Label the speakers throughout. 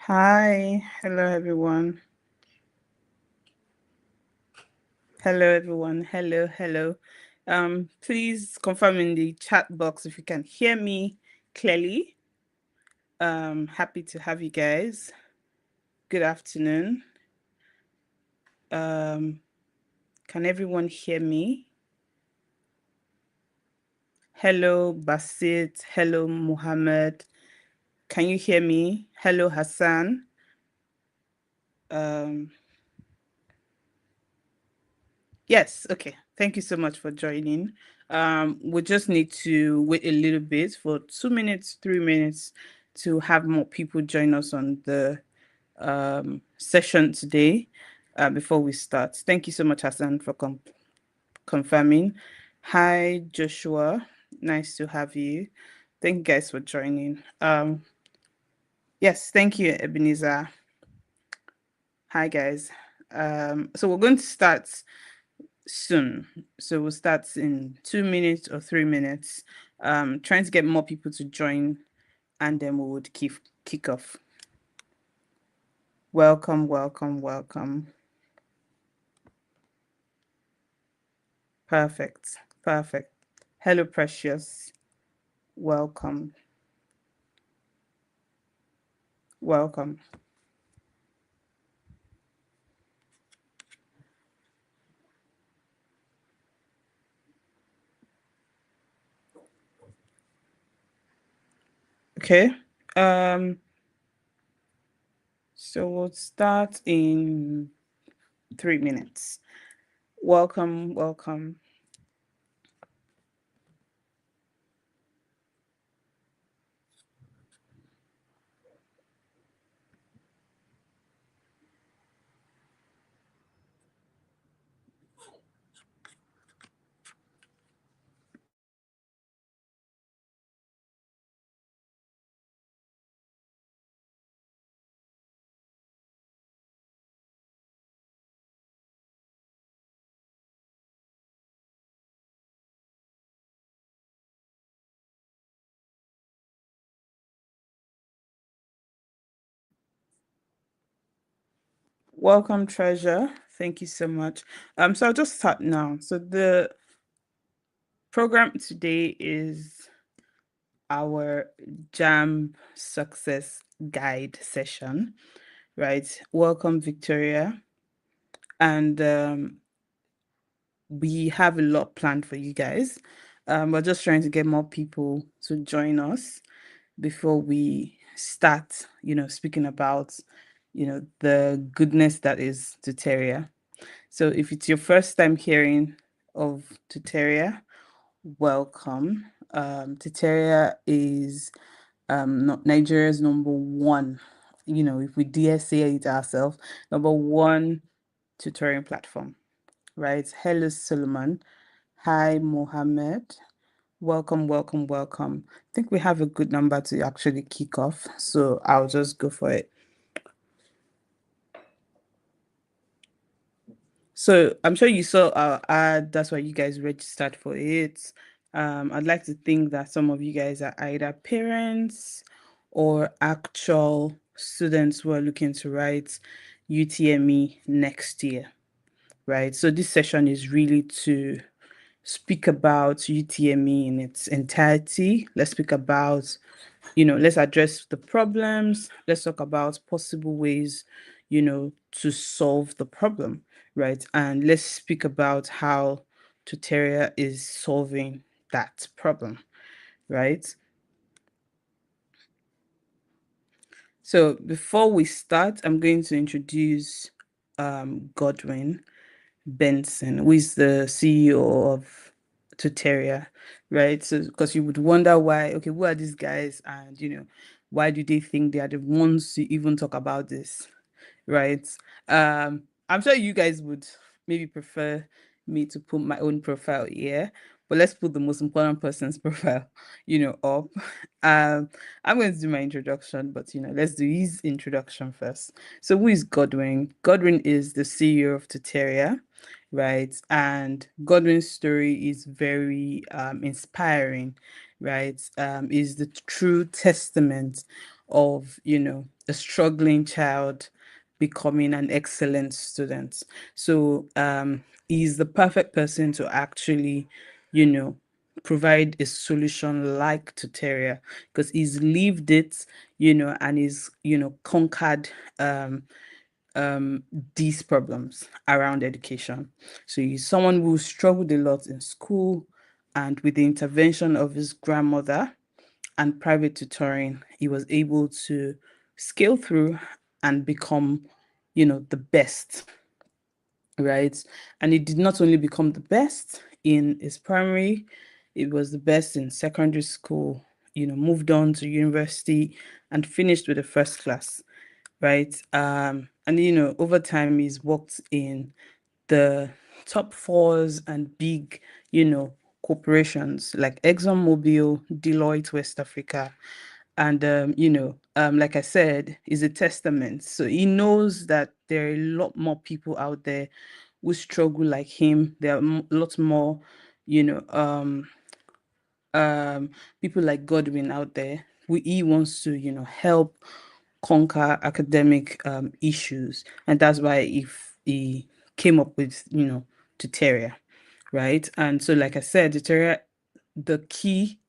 Speaker 1: Hi, hello everyone. Hello everyone. Hello. Please confirm in the chat box if you can hear me clearly. Happy to have you guys. Good afternoon. Um, can everyone hear me? Hello Basit. Hello Muhammad. Can you hear me? Hello Hassan. Um, Yes, okay. Thank you so much for joining. We just need to wait a little bit for 2 minutes, 3 minutes to have more people join us on the session today before we start. Thank you so much, Hassan, for confirming. Hi, Joshua. Nice to have you. Thank you guys for joining. Yes, thank you, Ebenezer. Hi, guys. So we're going to start soon. So we'll start in 2 minutes or 3 minutes. Trying to get more people to join, and then we would kick off. Welcome. Perfect. Hello, Precious. Welcome. Welcome. Okay. Um, so we'll start in 3 minutes. Welcome. Welcome, Treasure. Thank you so much. So I'll just start now. So the program today is our JAMB Success Guide session, right? Welcome, Victoria. And we have a lot planned for you guys. We're just trying to get more people to join us before we start, speaking about, the goodness that is Tuteria. So if it's your first time hearing of Tuteria, welcome. Tuteria is not Nigeria's number one, if we dare say it ourselves, number one tutoring platform, right? Hello, Suleiman. Hi, Mohammed. Welcome. I think we have a good number to actually kick off, so I'll just go for it. So I'm sure you saw our ad. That's why you guys registered for it. I'd like to think that some of you guys are either parents or actual students who are looking to write UTME next year, right? So this session is really to speak about UTME in its entirety. Let's speak about, let's address the problems. Let's talk about possible ways, to solve the problem, right? And let's speak about how Tuteria is solving that problem, right? So before we start, I'm going to introduce Godwin Benson, who is the CEO of Tuteria, right? So, because you would wonder why, okay, who are these guys, and why do they think they are the ones to even talk about this, right? I'm sure you guys would maybe prefer me to put my own profile here, but let's put the most important person's profile, up. I'm going to do my introduction, but let's do his introduction first. So, who is Godwin? Godwin is the CEO of Tuteria, right? And Godwin's story is very inspiring, right? Is the true testament of a struggling child becoming an excellent student. So he's the perfect person to actually, you know, provide a solution like Tuteria because he's lived it, and he's, conquered um um these problems around education. So he's someone who struggled a lot in school, and with the intervention of his grandmother and private tutoring, he was able to scale through and become, the best, right? And he did not only become the best in his primary, it was the best in secondary school, moved on to university and finished with a first class, right? And over time he's worked in the top fours and big, corporations like ExxonMobil, Deloitte, West Africa. And like I said, is a testament. So he knows that there are a lot more people out there who struggle like him. There are a lot more, you know, people like Godwin out there who he wants to, help conquer academic issues. And that's why if he came up with, Tuteria, right? And so, like I said, Tuteria, the key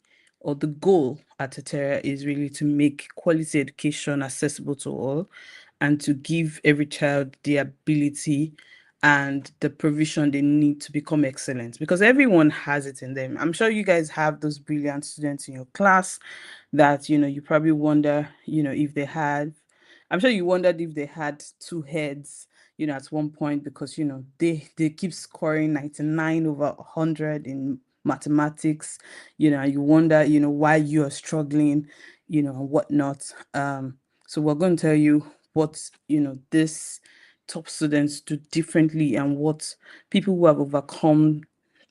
Speaker 1: or the goal at Tuteria is really to make quality education accessible to all and to give every child the ability and the provision they need to become excellent because everyone has it in them. I'm sure you guys have those brilliant students in your class that, you probably wonder, if they had, I'm sure you wondered if they had two heads, at one point because, they keep scoring 99 over 100 in mathematics, and you wonder, why you are struggling, and whatnot. So we're going to tell you what, this top students do differently and what people who have overcome,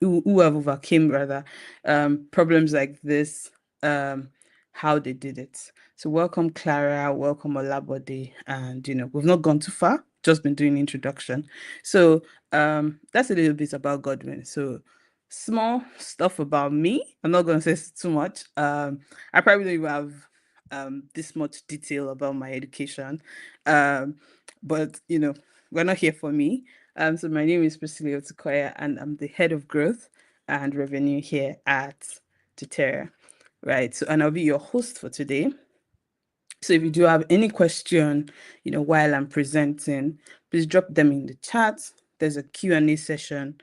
Speaker 1: who have overcame rather, problems like this, how they did it. So welcome Clara, welcome Olabode, and we've not gone too far, just been doing introduction. So that's a little bit about Godwin. So small stuff about me. I'm not gonna say too much. I probably don't even have this much detail about my education. Um, but we're not here for me. So my name is Priscilla Otukoya, and I'm the head of growth and revenue here at Tuteria. Right. So, and I'll be your host for today. So if you do have any question, while I'm presenting, please drop them in the chat. There's a Q&A session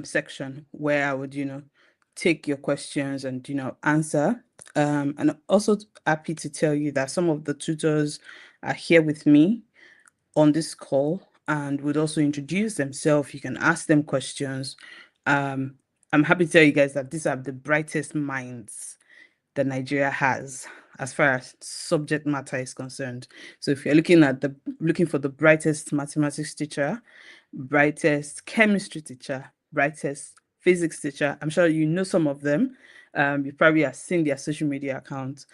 Speaker 1: section where I would, take your questions and, answer. And also happy to tell you that some of the tutors are here with me on this call and would also introduce themselves. You can ask them questions. Um, I'm happy to tell you guys that these are the brightest minds that Nigeria has as far as subject matter is concerned. So if you're looking for the brightest mathematics teacher, brightest chemistry teacher, brightest physics teacher, I'm sure you know some of them. You probably have seen their social media accounts.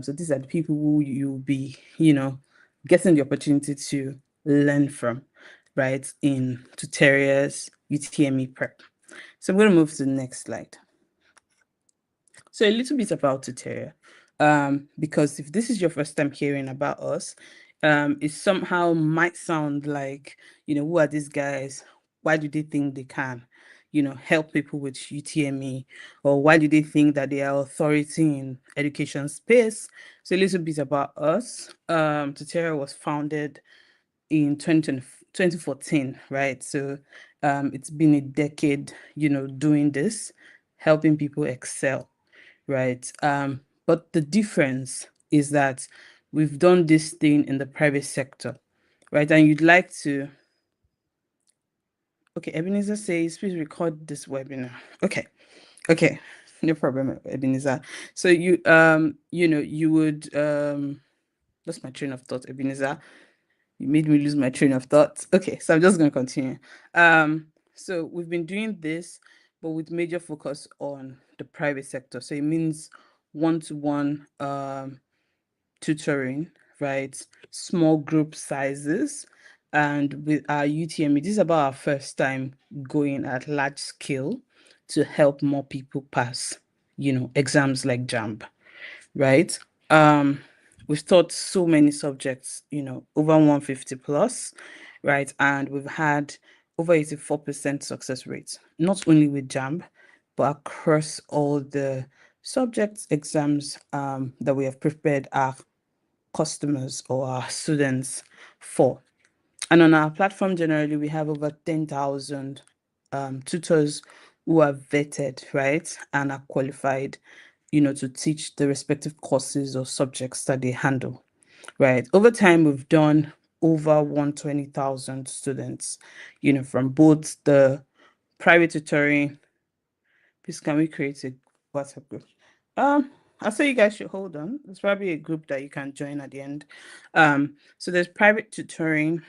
Speaker 1: So these are the people who you'll be, getting the opportunity to learn from, right, in Tuteria's UTME prep. So I'm going to move to the next slide. So a little bit about Tuteria, because if this is your first time hearing about us, it somehow might sound like, who are these guys? Why do they think they can, help people with UTME? Or why do they think that they are authority in education space? So a little bit about us. Tuteria was founded in 2014, right? So it's been a decade, doing this, helping people excel, right? But the difference is that we've done this thing in the private sector, right? And you'd like to, okay, Ebenezer says, please record this webinar. Okay, okay, no problem, Ebenezer. So you would that's my train of thought, Ebenezer. You made me lose my train of thought. Okay, so I'm just going to continue. So we've been doing this, but with major focus on the private sector. So it means one-to-one tutoring, right? Small group sizes. And with our UTME, this is about our first time going at large scale to help more people pass, exams like JAMB, right? Um, We've taught so many subjects, over 150 plus, right? And we've had over 84% success rate, not only with JAMB, but across all the subjects, exams that we have prepared our customers or our students for. And on our platform, generally, we have over 10,000 tutors who are vetted, right, and are qualified, to teach the respective courses or subjects that they handle, right? Over time, we've done over 120,000 students, from both the private tutoring. Please, can we create a WhatsApp group? I'll say you guys should hold on. There's probably a group that you can join at the end. So there's private tutoring,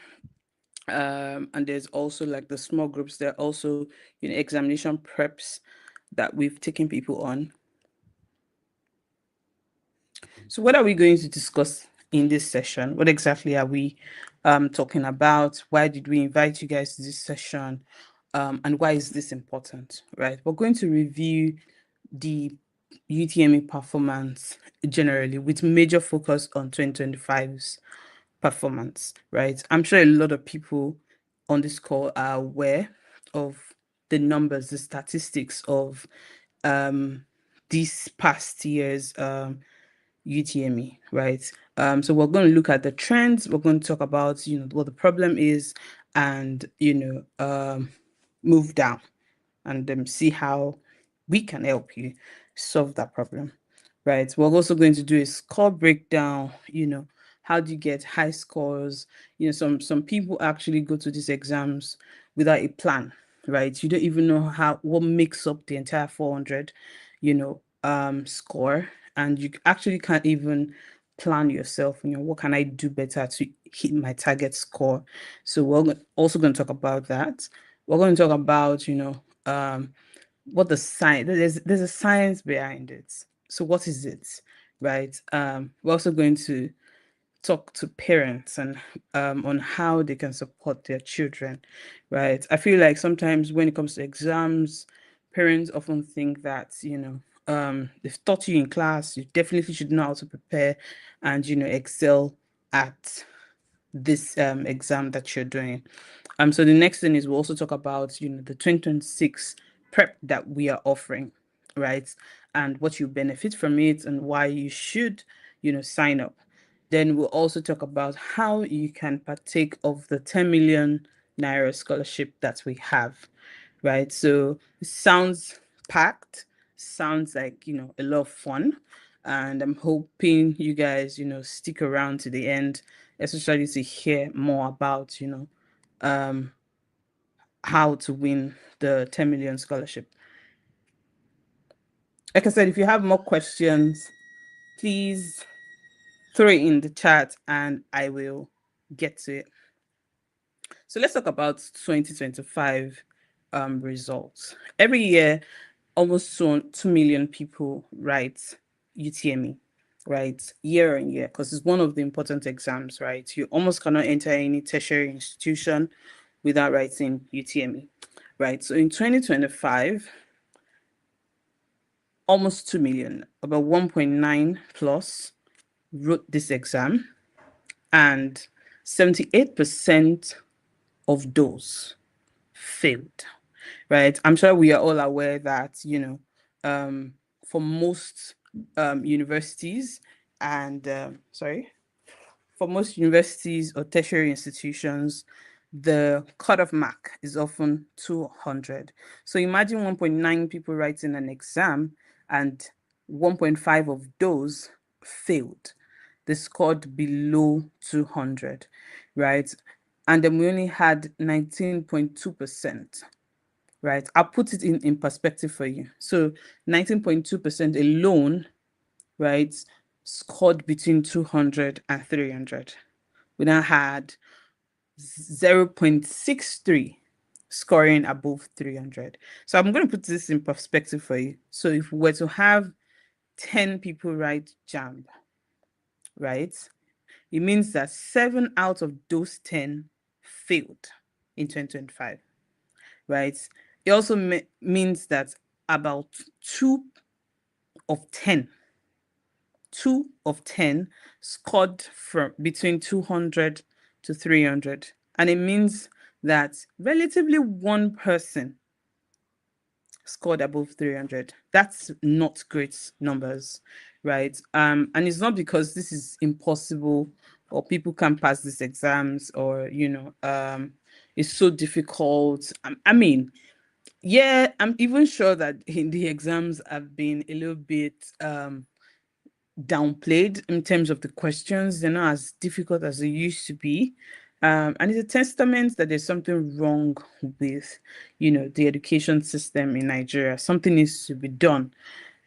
Speaker 1: and there's also like the small groups. There are also, examination preps that we've taken people on. So what are we going to discuss in this session? What exactly are we talking about? Why did we invite you guys to this session? And why is this important, right? We're going to review the UTME performance generally with major focus on 2025's performance, right? I'm sure a lot of people on this call are aware of the numbers, the statistics of these past years UTME, right? So we're going to look at the trends. We're going to talk about, what the problem is, and move down and see how we can help you solve that problem, right? We're also going to do a score breakdown. How do you get high scores? Some people actually go to these exams without a plan, right? You don't even know what makes up the entire 400, score, and you actually can't even plan yourself. What can I do better to hit my target score? So we're also going to talk about that. We're going to talk about, what the science, there's a science behind it. So what is it, right? We're also going to talk to parents and on how they can support their children, right? I feel like sometimes when it comes to exams, parents often think that, they've taught you in class, you definitely should know how to prepare and, excel at this exam that you're doing. So the next thing is we'll also talk about, the 2026 prep that we are offering, right? And what you benefit from it and why you should, sign up. Then we'll also talk about how you can partake of the 10 million naira scholarship that we have, right? So it sounds packed, sounds like, a lot of fun. And I'm hoping you guys, stick around to the end, especially to hear more about, um, how to win the 10 million scholarship. Like I said, if you have more questions, please throw it in the chat and I will get to it. So let's talk about 2025 results. Every year, almost 2 million people write UTME, right? Year on year, because it's one of the important exams, right? You almost cannot enter any tertiary institution without writing UTME, right? So in 2025, almost 2 million, about 1.9 plus wrote this exam, and 78% of those failed, right? I'm sure we are all aware that, for most universities and, for most universities or tertiary institutions, the cutoff mark is often 200. So imagine 1.9 people writing an exam and 1.5 of those failed. They scored below 200, right? And then we only had 19.2%, right? I'll put it in perspective for you. So 19.2% alone, right, scored between 200 and 300. We now had 0.63 scoring above 300. So I'm going to put this in perspective for you. So if we were to have 10 people write JAMB, right, it means that 7 out of those 10 failed in 2025, right? It also means that about 2 of 10 2 of 10 scored from between 200 to 300. And it means that relatively one person scored above 300. That's not great numbers, right? And it's not because this is impossible or people can't pass these exams or, it's so difficult. I mean, yeah, I'm even sure that in the exams have been a little bit downplayed in terms of the questions. They're not as difficult as they used to be. And it's a testament that there's something wrong with, the education system in Nigeria. Something needs to be done.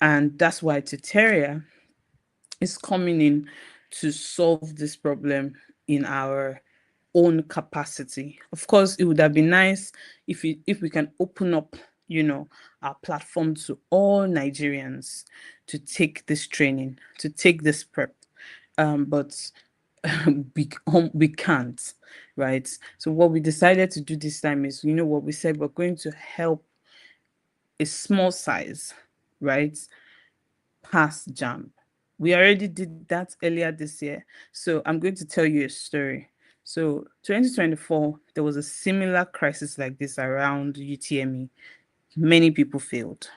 Speaker 1: And that's why Tuteria is coming in to solve this problem in our own capacity. Of course, it would have been nice if we can open up, our platform to all Nigerians to take this training, to take this prep. But we can't, right? So what we decided to do this time is, what we said, we're going to help a small size, right, pass JAMB. We already did that earlier this year. So I'm going to tell you a story. So 2024, there was a similar crisis like this around UTME. Many people failed,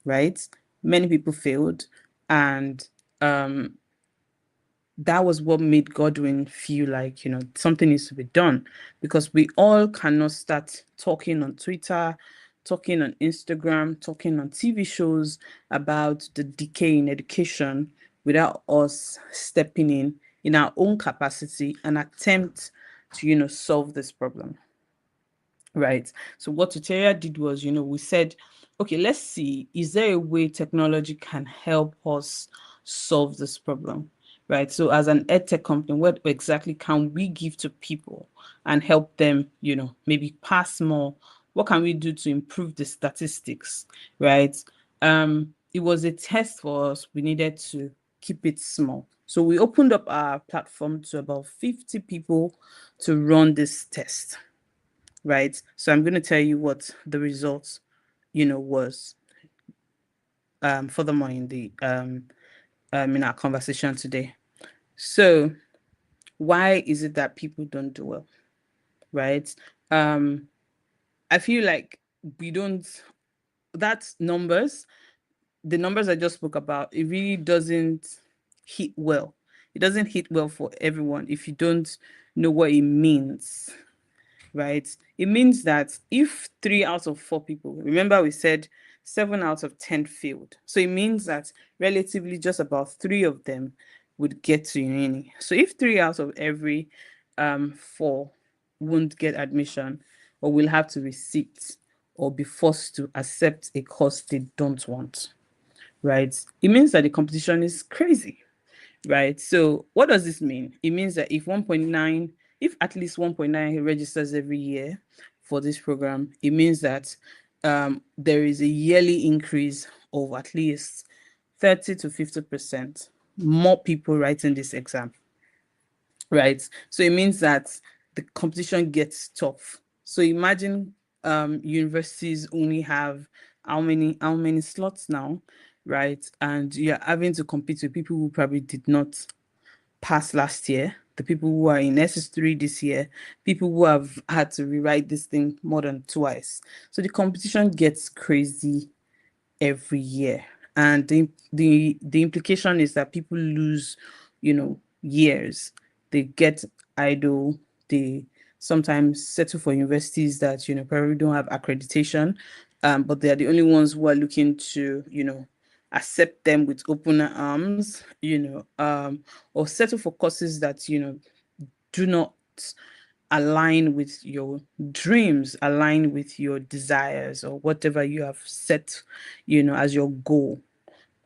Speaker 1: right? Many people failed. And um, that was what made Godwin feel like, something needs to be done because we all cannot start talking on Twitter, talking on Instagram, talking on TV shows about the decay in education without us stepping in our own capacity and attempt to, solve this problem. Right. So what Tuteria did was, we said, okay, let's see, is there a way technology can help us solve this problem? Right. So as an edtech company, what exactly can we give to people and help them, maybe pass more? What can we do to improve the statistics? Right. It was a test for us. We needed to keep it small. So we opened up our platform to about 50 people to run this test, right? So I'm going to tell you what the results, was furthermore in our conversation today. So why is it that people don't do well, right? Um, I feel like we don't. That's numbers. The numbers I just spoke about, it really doesn't hit well. It doesn't hit well for everyone if you don't know what it means, right? It means that if 3 out of 4 people, remember we said 7 out of 10 failed. So it means that relatively just about 3 of them would get to uni. So if 3 out of every 4 won't get admission or will have to resit or be forced to accept a course they don't want, right? It means that the competition is crazy, right? So what does this mean? It means that if at least 1.9 registers every year for this program, it means that there is a yearly increase of at least 30 to 50% more people writing this exam, right? So it means that the competition gets tough. So imagine universities only have how many slots now, right? And you're having to compete with people who probably did not pass last year, the people who are in SS3 this year, people who have had to rewrite this thing more than twice. So the competition gets crazy every year. And the implication is that people lose, years. They get idle. They sometimes settle for universities that, probably don't have accreditation. But they are the only ones who are looking to, accept them with open arms, or settle for courses that, do not align with your dreams, align with your desires, or whatever you have set, as your goal,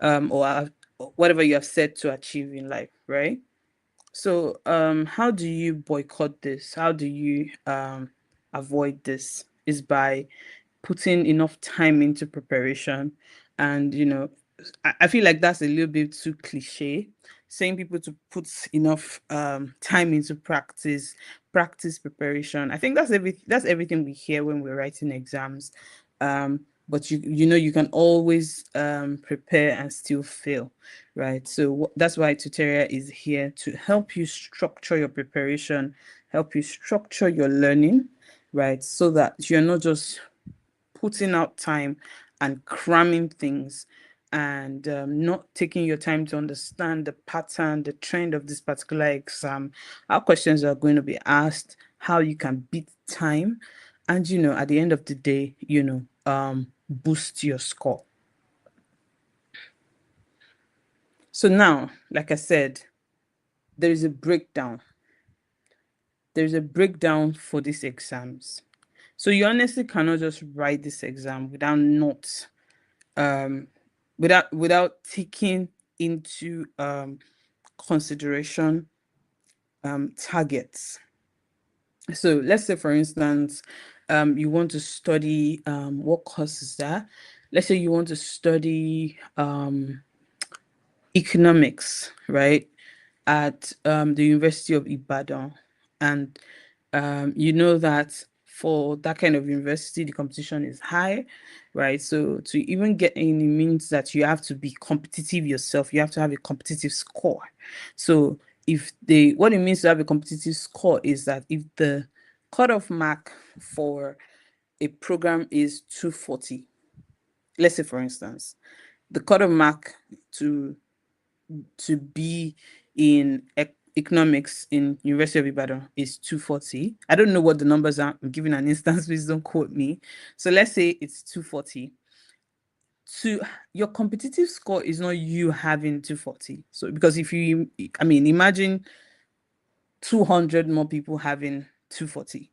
Speaker 1: or whatever you have set to achieve in life, right? So, how do you boycott this? How do you avoid this? Is by putting enough time into preparation. And, I feel like that's a little bit too cliche, saying people to put enough time into practice preparation. I think that's everything we hear when we're writing exams. but you know you can always prepare and still fail, right? So that's why Tuteria is here to help you structure your preparation, help you structure your learning, right? So that you're not just putting out time and cramming things and not taking your time to understand the pattern, the trend of this particular exam, how questions are going to be asked, how you can beat time, and at the end of the day, boost your score. So now, like I said, there is a breakdown. There's a breakdown for these exams. So you honestly cannot just write this exam without not um without taking into consideration targets. So let's say, for instance, you want to study what course is that? Let's say you want to study economics, right? At the University of Ibadan. And you know that for that kind of university, the competition is high, right? So to even get in, it means that you have to be competitive yourself. You have to have a competitive score. So what it means to have a competitive score is that if the cutoff mark for a program is 240, let's say, for instance, the cutoff mark to be in economics in University of Ibadan is 240. I don't know what the numbers are. I'm giving an instance, please don't quote me. So let's say it's 240. To your competitive score is not you having 240. So because imagine 200 more people having 240.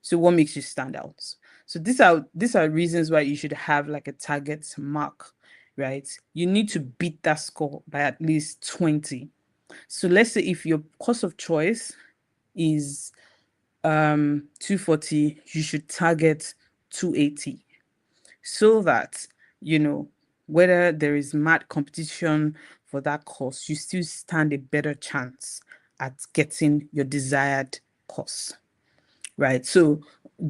Speaker 1: So what makes you stand out? So these are reasons why you should have like a target mark, right? You need to beat that score by at least 20. So let's say if your course of choice is 240, you should target 280 so that whether there is mad competition for that course, you still stand a better chance at getting your desired course, right? So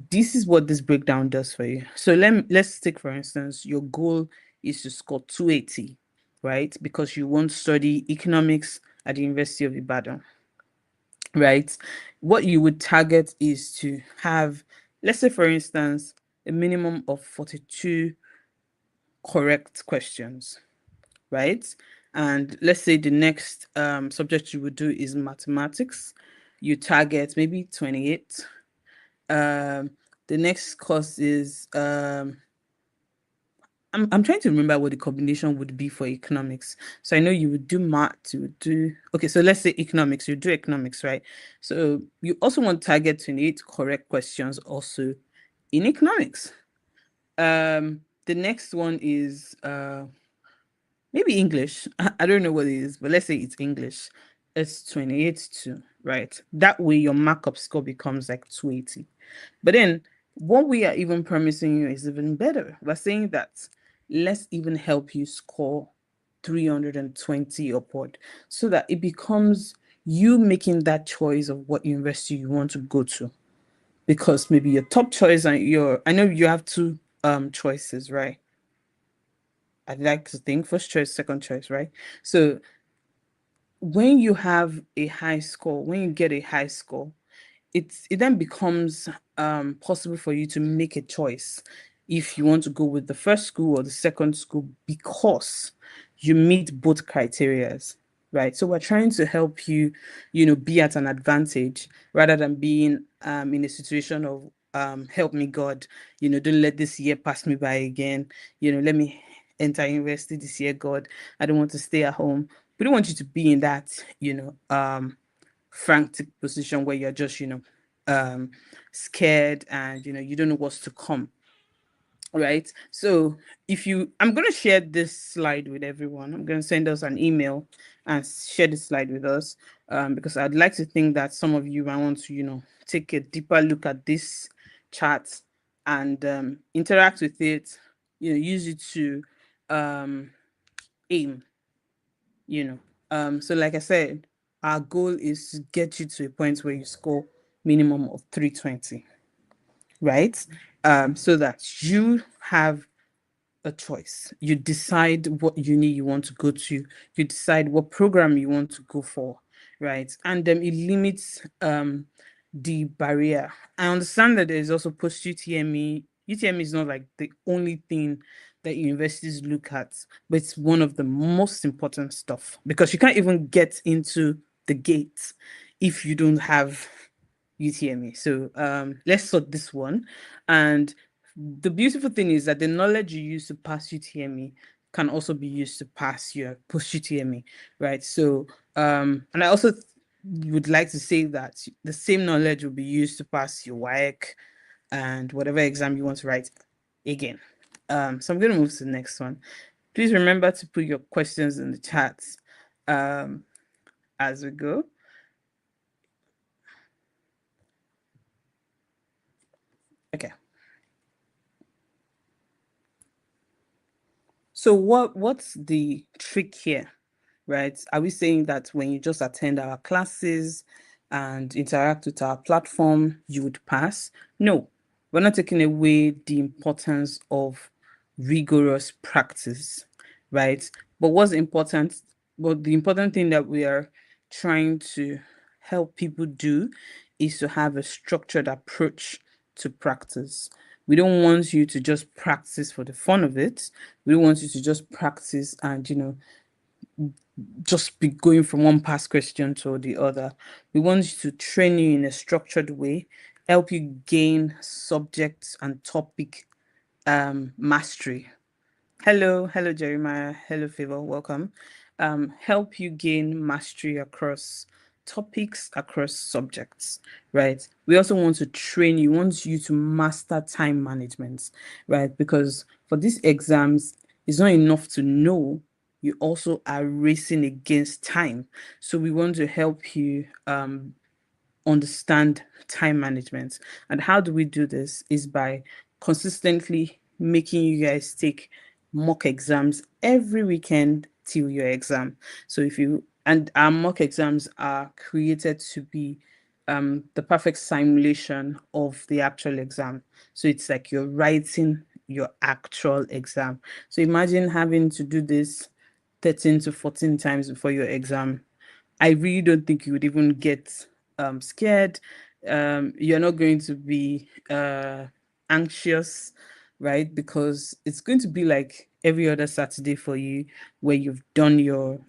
Speaker 1: this is what this breakdown does for you. So let's take, for instance, your goal is to score 280, right? Because you want to study economics at the University of Ibadan, right? What you would target is to have, let's say, for instance, a minimum of 42 correct questions, right? And let's say the next subject you would do is mathematics. You target maybe 28. Um, the next course is I'm trying to remember what the combination would be for economics. So I know you would do math, you would do okay, so let's say economics, you do economics, right? So you also want to target 28 correct questions also in economics. The next one is maybe English. I don't know what it is, but let's say it's English. It's 28 too, right? That way your markup score becomes like 280. But then what we are even promising you is even better. We're saying that let's even help you score 320 upward so that it becomes you making that choice of what university you want to go to. Because maybe your top choice and I know you have two choices, right? I'd like to think first choice, second choice, right? So when you have a high score, when you get a high score, it then becomes possible for you to make a choice if you want to go with the first school or the second school because you meet both criterias, right? So we're trying to help you, be at an advantage rather than being in a situation of help me God, don't let this year pass me by again. Let me enter university this year, God. I don't want to stay at home. We don't want you to be in that, frantic position where you're just, scared and you don't know what's to come. Right. So I'm going to share this slide with everyone. I'm going to send us an email and share this slide with us because I'd like to think that some of you might want to, take a deeper look at this chart and interact with it, use it to aim, you know. So like I said, our goal is to get you to a point where you score minimum of 320, right? So that you have a choice. You decide what uni you want to go to. You decide what program you want to go for, right? And then it limits the barrier. I understand that there's also post UTME. UTME is not like the only thing that universities look at, but it's one of the most important stuff because you can't even get into the gates if you don't have UTME. So let's sort this one. And the beautiful thing is that the knowledge you use to pass UTME can also be used to pass your post UTME, right? So and I also would like to say that the same knowledge will be used to pass your WAEC and whatever exam you want to write again. So I'm going to move to the next one. Please remember to put your questions in the chat as we go. Okay. So what's the trick here, right? Are we saying that when you just attend our classes and interact with our platform, you would pass? No, we're not taking away the importance of rigorous practice, right? But what's important, but the important thing that we are trying to help people do is to have a structured approach to practice. We don't want you to just practice for the fun of it. We don't want you to just practice and, just be going from one past question to the other. We want to train you in a structured way, help you gain subject and topic mastery. Hello, Jeremiah. Hello, Favor. Welcome. Help you gain mastery across topics, across subjects, right? We also want to train you, want you to master time management, right? Because for these exams, it's not enough to know, you also are racing against time. So we want to help you understand time management. And how do we do this is by consistently making you guys take mock exams every weekend till your exam. So if you and our mock exams are created to be the perfect simulation of the actual exam. So it's like you're writing your actual exam. So imagine having to do this 13 to 14 times before your exam. I really don't think you would even get scared. You're not going to be anxious, right? Because it's going to be like every other Saturday for you where you've done your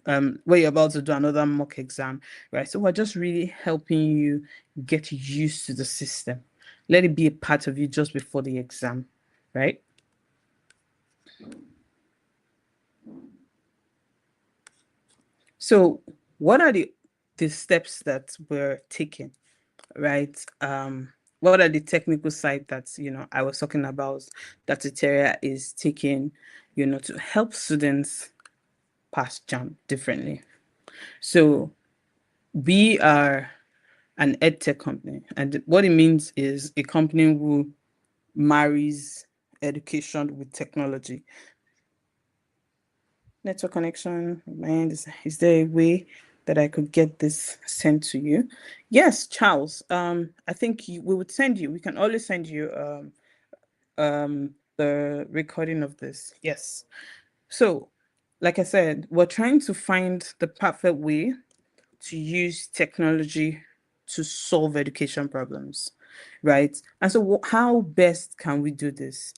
Speaker 1: where you're about to do another mock exam, right? So we're just really helping you get used to the system. Let it be a part of you just before the exam, right? So what are the steps that we're taking? Right? What are the technical side that I was talking about that Tuteria is taking, to help students pass JAMB differently. So we are an edtech company, and what it means is a company who marries education with technology. Network connection, man, is there a way that I could get this sent to you? Yes, Charles. I think we would send you. We can always send you the recording of this. Yes. So, like I said, we're trying to find the perfect way to use technology to solve education problems, right? And so, how best can we do this?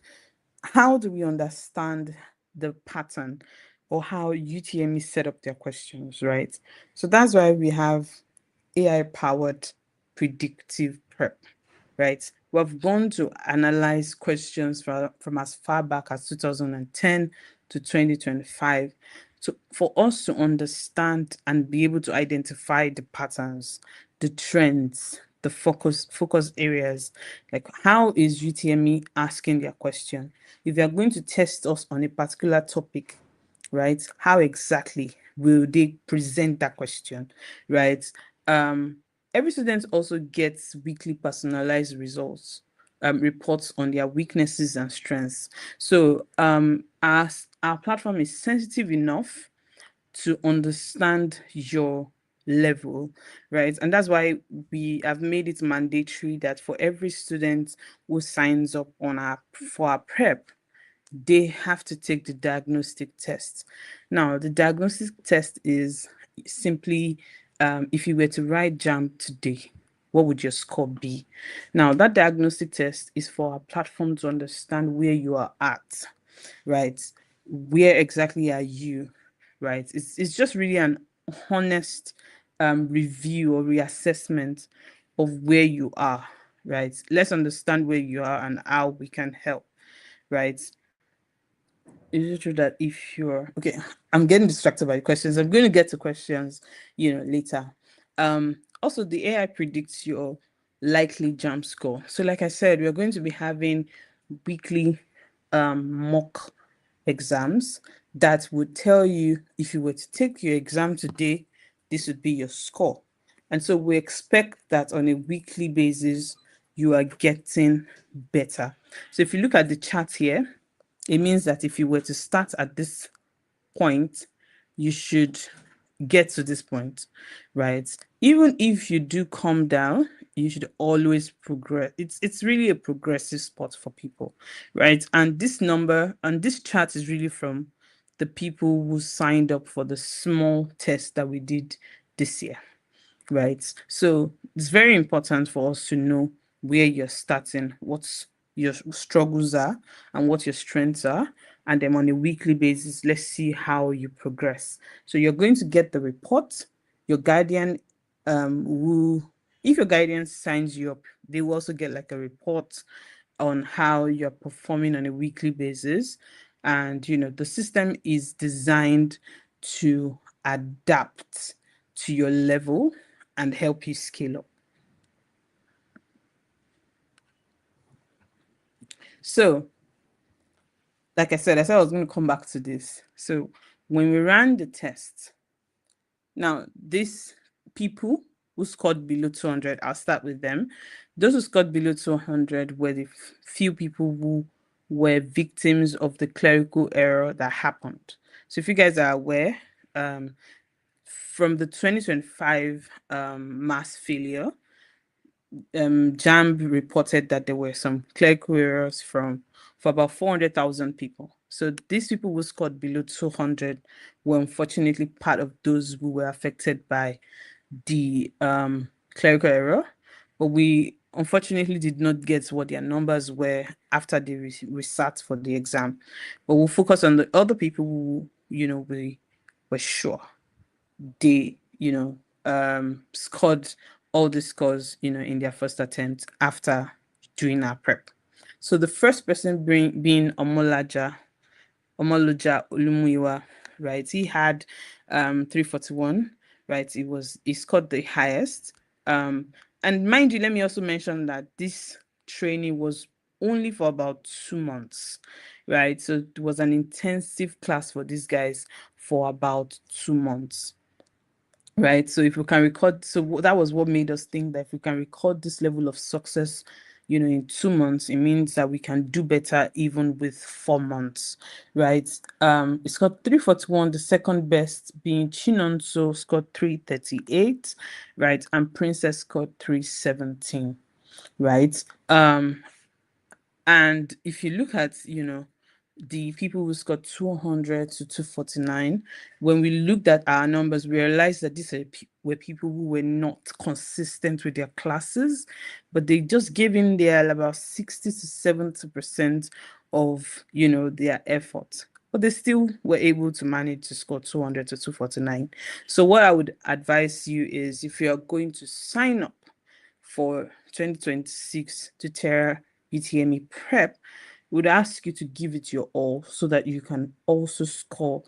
Speaker 1: How do we understand the pattern or how UTME set up their questions, right? So that's why we have AI powered predictive prep, right? We've gone to analyze questions from as far back as 2010 to 2025 for us to understand and be able to identify the patterns, the trends, the focus areas. Like, how is UTME asking their question? If they're going to test us on a particular topic, right, how exactly will they present that question, right? Every student also gets weekly personalized results, reports on their weaknesses and strengths. So as our platform is sensitive enough to understand your level, right? And that's why we have made it mandatory that for every student who signs up on our for our prep, they have to take the diagnostic test. Now, the diagnostic test is simply if you were to write JAMB today, what would your score be? Now, that diagnostic test is for our platform to understand where you are at, right? Where exactly are you, right? It's just really an honest review or reassessment of where you are, right? Let's understand where you are and how we can help, right? Is it true that if you're okay, I'm getting distracted by questions. I'm going to get to questions, later. Also the AI predicts your likely jump score. So like I said, we're going to be having weekly mock exams that would tell you if you were to take your exam today, this would be your score. And so we expect that on a weekly basis, you are getting better. So if you look at the chart here, it means that if you were to start at this point, you should get to this point, right? Even if you do come down, you should always progress. It's really a progressive spot for people, right? And this number and this chart is really from the people who signed up for the small test that we did this year, right? So it's very important for us to know where you're starting, what your struggles are, and what your strengths are. And then on a weekly basis, let's see how you progress. So you're going to get the report. Your guardian will, if your guardian signs you up, they will also get like a report on how you're performing on a weekly basis. And the system is designed to adapt to your level and help you scale up. So, like I said I was going to come back to this. So, when we ran the test, now these people who scored below 200, I'll start with them. Those who scored below 200 were the few people who were victims of the clerical error that happened. So, if you guys are aware, from the 2025 mass failure, JAMB reported that there were some clerical errors for about 400,000 people. So these people who scored below 200 were unfortunately part of those who were affected by the clerical error, but we unfortunately did not get what their numbers were after they resat for the exam. But we'll focus on the other people who, we were sure they, scored all the scores, in their first attempt after doing our prep. So the first person being Omoloja Olumuyiwa, right? He had 341, right? He scored the highest. And mind you, let me also mention that this training was only for about 2 months, right? So it was an intensive class for these guys for about 2 months. Right. So if we can record, so that was what made us think that if we can record this level of success, in 2 months, it means that we can do better even with 4 months. Right. It's got 341, the second best being Chinonso scored 338, right? And Princess scored 317, right? And if you look at, the people who scored 200 to 249, when we looked at our numbers, we realized that these were people who were not consistent with their classes, but they just gave in their about 60 to 70% of, their effort. But they still were able to manage to score 200 to 249. So what I would advise you is if you are going to sign up for 2026 Tuteria UTME prep, would ask you to give it your all so that you can also score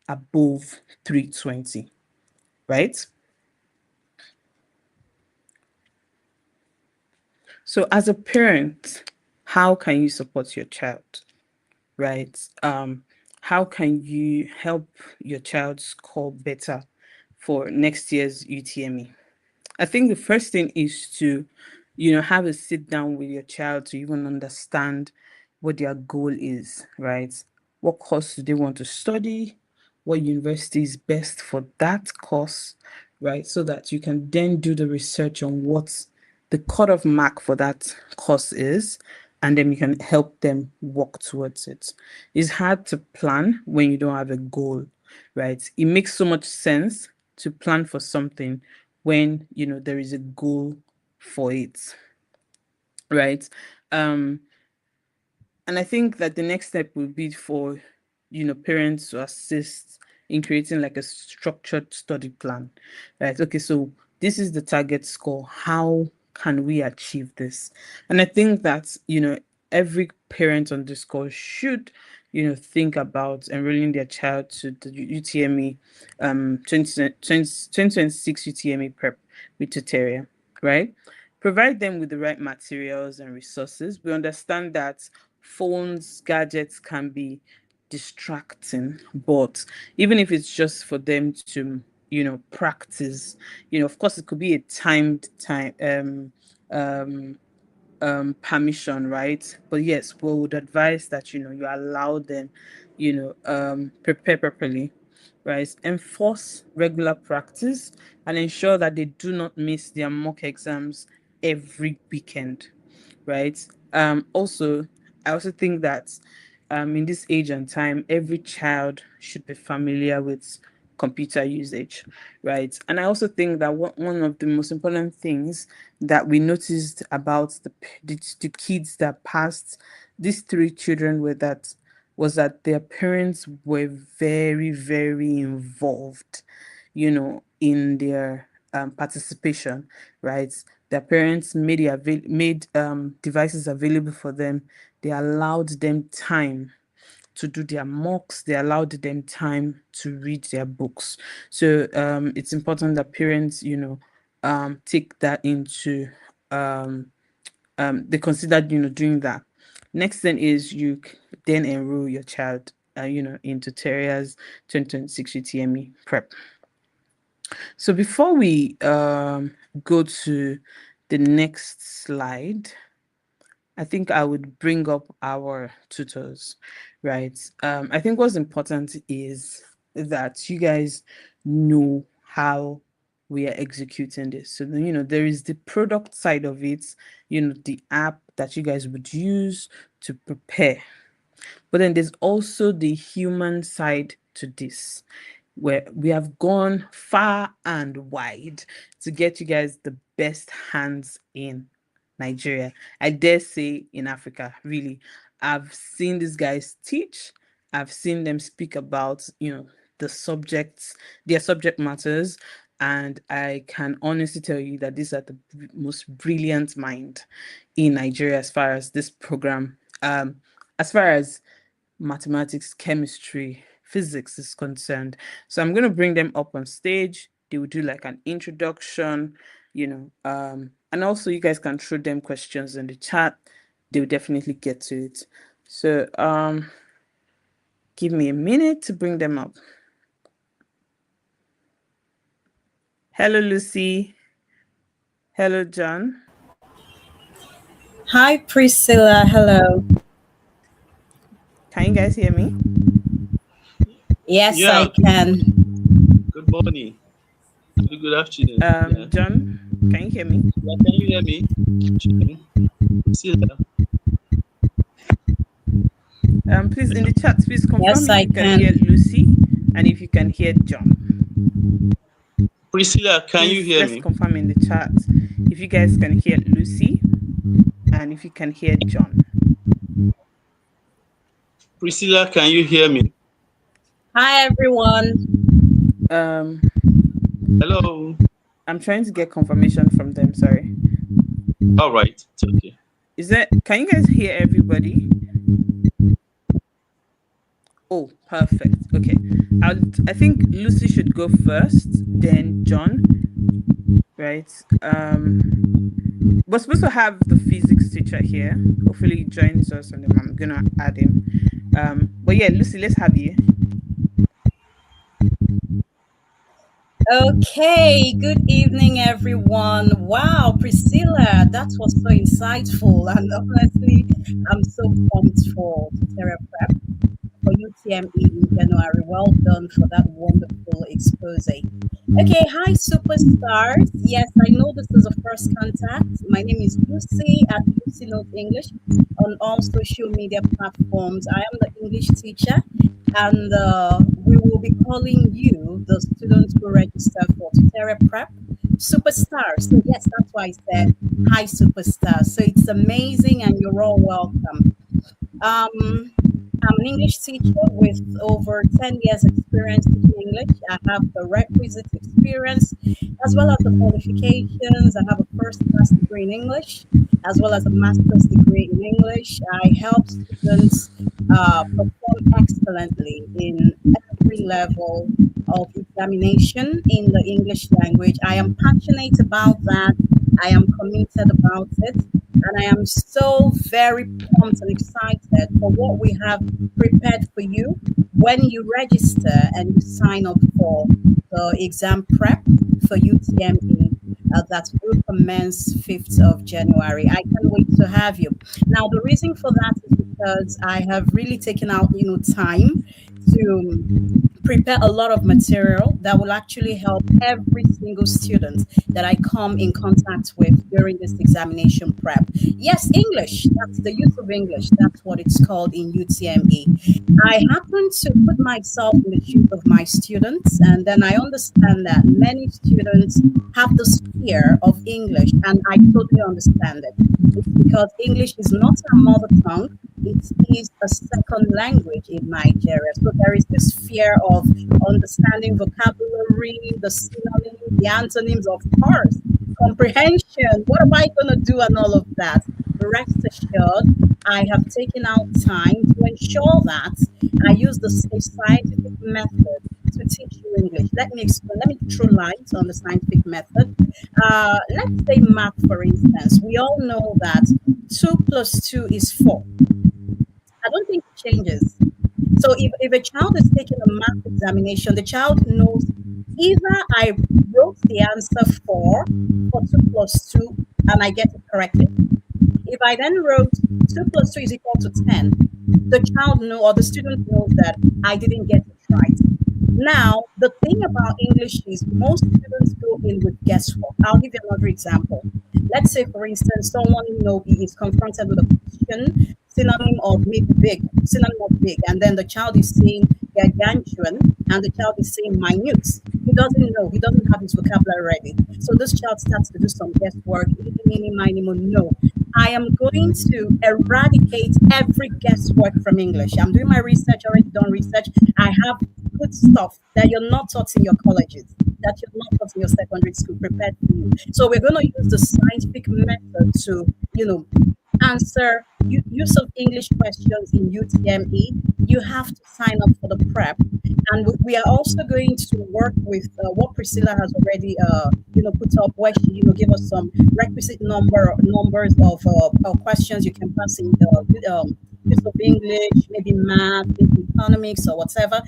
Speaker 1: above 320, right? So as a parent, how can you support your child, right? How can you help your child score better for next year's UTME? I think the first thing is to, have a sit down with your child to even understand what their goal is, right? What course do they want to study? What university is best for that course, right? So that you can then do the research on what the cutoff mark for that course is and then you can help them walk towards it. It's hard to plan when you don't have a goal, right? It makes so much sense to plan for something when there is a goal for it, right? Um, and I think that the next step would be for, parents to assist in creating like a structured study plan, right? Okay, so this is the target score. How can we achieve this? And I think that, every parent on this call should, think about enrolling their child to the UTME 2026 UTME prep with Tuteria, right? Provide them with the right materials and resources. We understand that phones, gadgets can be distracting, but even if it's just for them to, practice, of course, it could be a timed time um permission, right? But yes, we would advise that you allow them, prepare properly, right? Enforce regular practice and ensure that they do not miss their mock exams every weekend, right? Also, I also think that in this age and time, every child should be familiar with computer usage, right? And I also think that one of the most important things that we noticed about the kids that passed, these three children were that was that their parents were very, very involved, in their participation, right? Their parents made devices available for them. They allowed them time to do their mocks. They allowed them time to read their books. So it's important that parents, take that into they considered, doing that. Next thing is then enroll your child, in Tuteria's 2026 UTME prep. So before we go to the next slide, I think I would bring up our tutors, right? I think what's important is that you guys know how we are executing this. So then, there is the product side of it, the app that you guys would use to prepare. But then there's also the human side to this, where we have gone far and wide to get you guys the best hands in Nigeria. I dare say in Africa, really. I've seen these guys teach, I've seen them speak about, the subjects, their subject matters, and I can honestly tell you that these are the most brilliant mind in Nigeria as far as this program, as far as mathematics, chemistry, physics is concerned. So I'm going to bring them up on stage. They will do like an introduction, and also you guys can throw them questions in the chat. They'll definitely get to it. So give me a minute to bring them up. Hello, Lucy. Hello, John.
Speaker 2: Hi, Priscilla. Hello.
Speaker 1: Can you guys hear me?
Speaker 2: Yes,
Speaker 3: Yeah,
Speaker 2: I can.
Speaker 3: good morning. Good afternoon. Yeah.
Speaker 1: John, can you hear me?
Speaker 3: Yeah, can you hear me? Priscilla.
Speaker 1: Please in the chat, please confirm
Speaker 2: Yes,
Speaker 1: if
Speaker 2: I
Speaker 1: you can hear
Speaker 2: can.
Speaker 1: Lucy and if you can hear John.
Speaker 3: Priscilla, can you
Speaker 1: Please
Speaker 3: hear
Speaker 1: let's
Speaker 3: me?
Speaker 1: confirm in the chat if you guys can hear Lucy and if you can hear John.
Speaker 3: Priscilla, can you hear me?
Speaker 2: Hi, everyone.
Speaker 1: Um,
Speaker 3: Hello.
Speaker 1: I'm trying to get confirmation from them. Sorry.
Speaker 3: All right, it's okay.
Speaker 1: Can you guys hear everybody? Oh, perfect. Okay. I think Lucy should go first, then John, right? We're supposed to have the physics teacher here. Hopefully he joins us and then I'm gonna add him. But yeah, Lucy, let's have you.
Speaker 2: Okay, good evening, everyone. Wow, Priscilla, that was so insightful. And honestly, I'm so pumped for Tuteria Prep. for UTME in January. Well done for that wonderful expose. Okay, hi superstars. Yes, I know this is a first contact. My name is Lucy at Lucy Knows English on all social media platforms. I am the English teacher, and we will be calling you, the students who register for Tuteria Prep, superstars. So, yes, that's why I said hi, superstars. So, it's amazing, and you're all welcome. Um, I'm an English teacher with over 10 years experience teaching English. I have the requisite experience as well as the qualifications. I have a first class degree in English as well as a master's degree in English. I help students perform excellently in every level of examination in the English language. I am passionate about that. I am committed about it. And I am so very pumped and excited for what we have prepared for you when you register and you sign up for the exam prep for UTME. That will commence 5th of January. I can't wait to have you. Now, the reason for that is because I have really taken out, time to prepare a lot of material that will actually help every single student that I come in contact with during this examination prep. Yes, English, that's the use of English. That's what it's called in UTME. I happen to put myself in the shoes of my students, and then I understand that many students have this fear of English, and I totally understand it. It's because English is not our mother tongue, it is a second language in Nigeria. So there is this fear of understanding vocabulary, the synonyms, the antonyms, of course, comprehension. What am I going to do and all of that? Rest assured, I have taken out time to ensure that I use a scientific method to teach you English. Let me explain. Let me throw light on the scientific method. Let's say math, for instance. We all know that 2 plus 2 is 4. I don't think it changes. So if a child is taking a math examination, the child knows either I wrote the answer for 2 plus 2 and I get it correctly. If I then wrote 2 plus 2 is equal to 10, the child know or the student knows that I didn't get it right. Now, the thing about English is most students go in with guesswork. I'll give you another example. Let's say, for instance, someone is confronted with a question, synonym of maybe big, synonym of big, and then the child is saying gargantuan, and the child is saying minute. He doesn't know. He doesn't have his vocabulary ready. So this child starts to do some guesswork. No. I am going to eradicate every guesswork from English. I'm doing my research, already done research. I have good stuff that you're not taught in your colleges, that you're not taught in your secondary school, prepared for you. So we're going to use the scientific method to, answer use of English questions in UTME. You have to sign up for the prep, and we are also going to work with what Priscilla has already put up, where she give us some requisite numbers of questions you can pass in use of English, maybe math, maybe economics or whatever.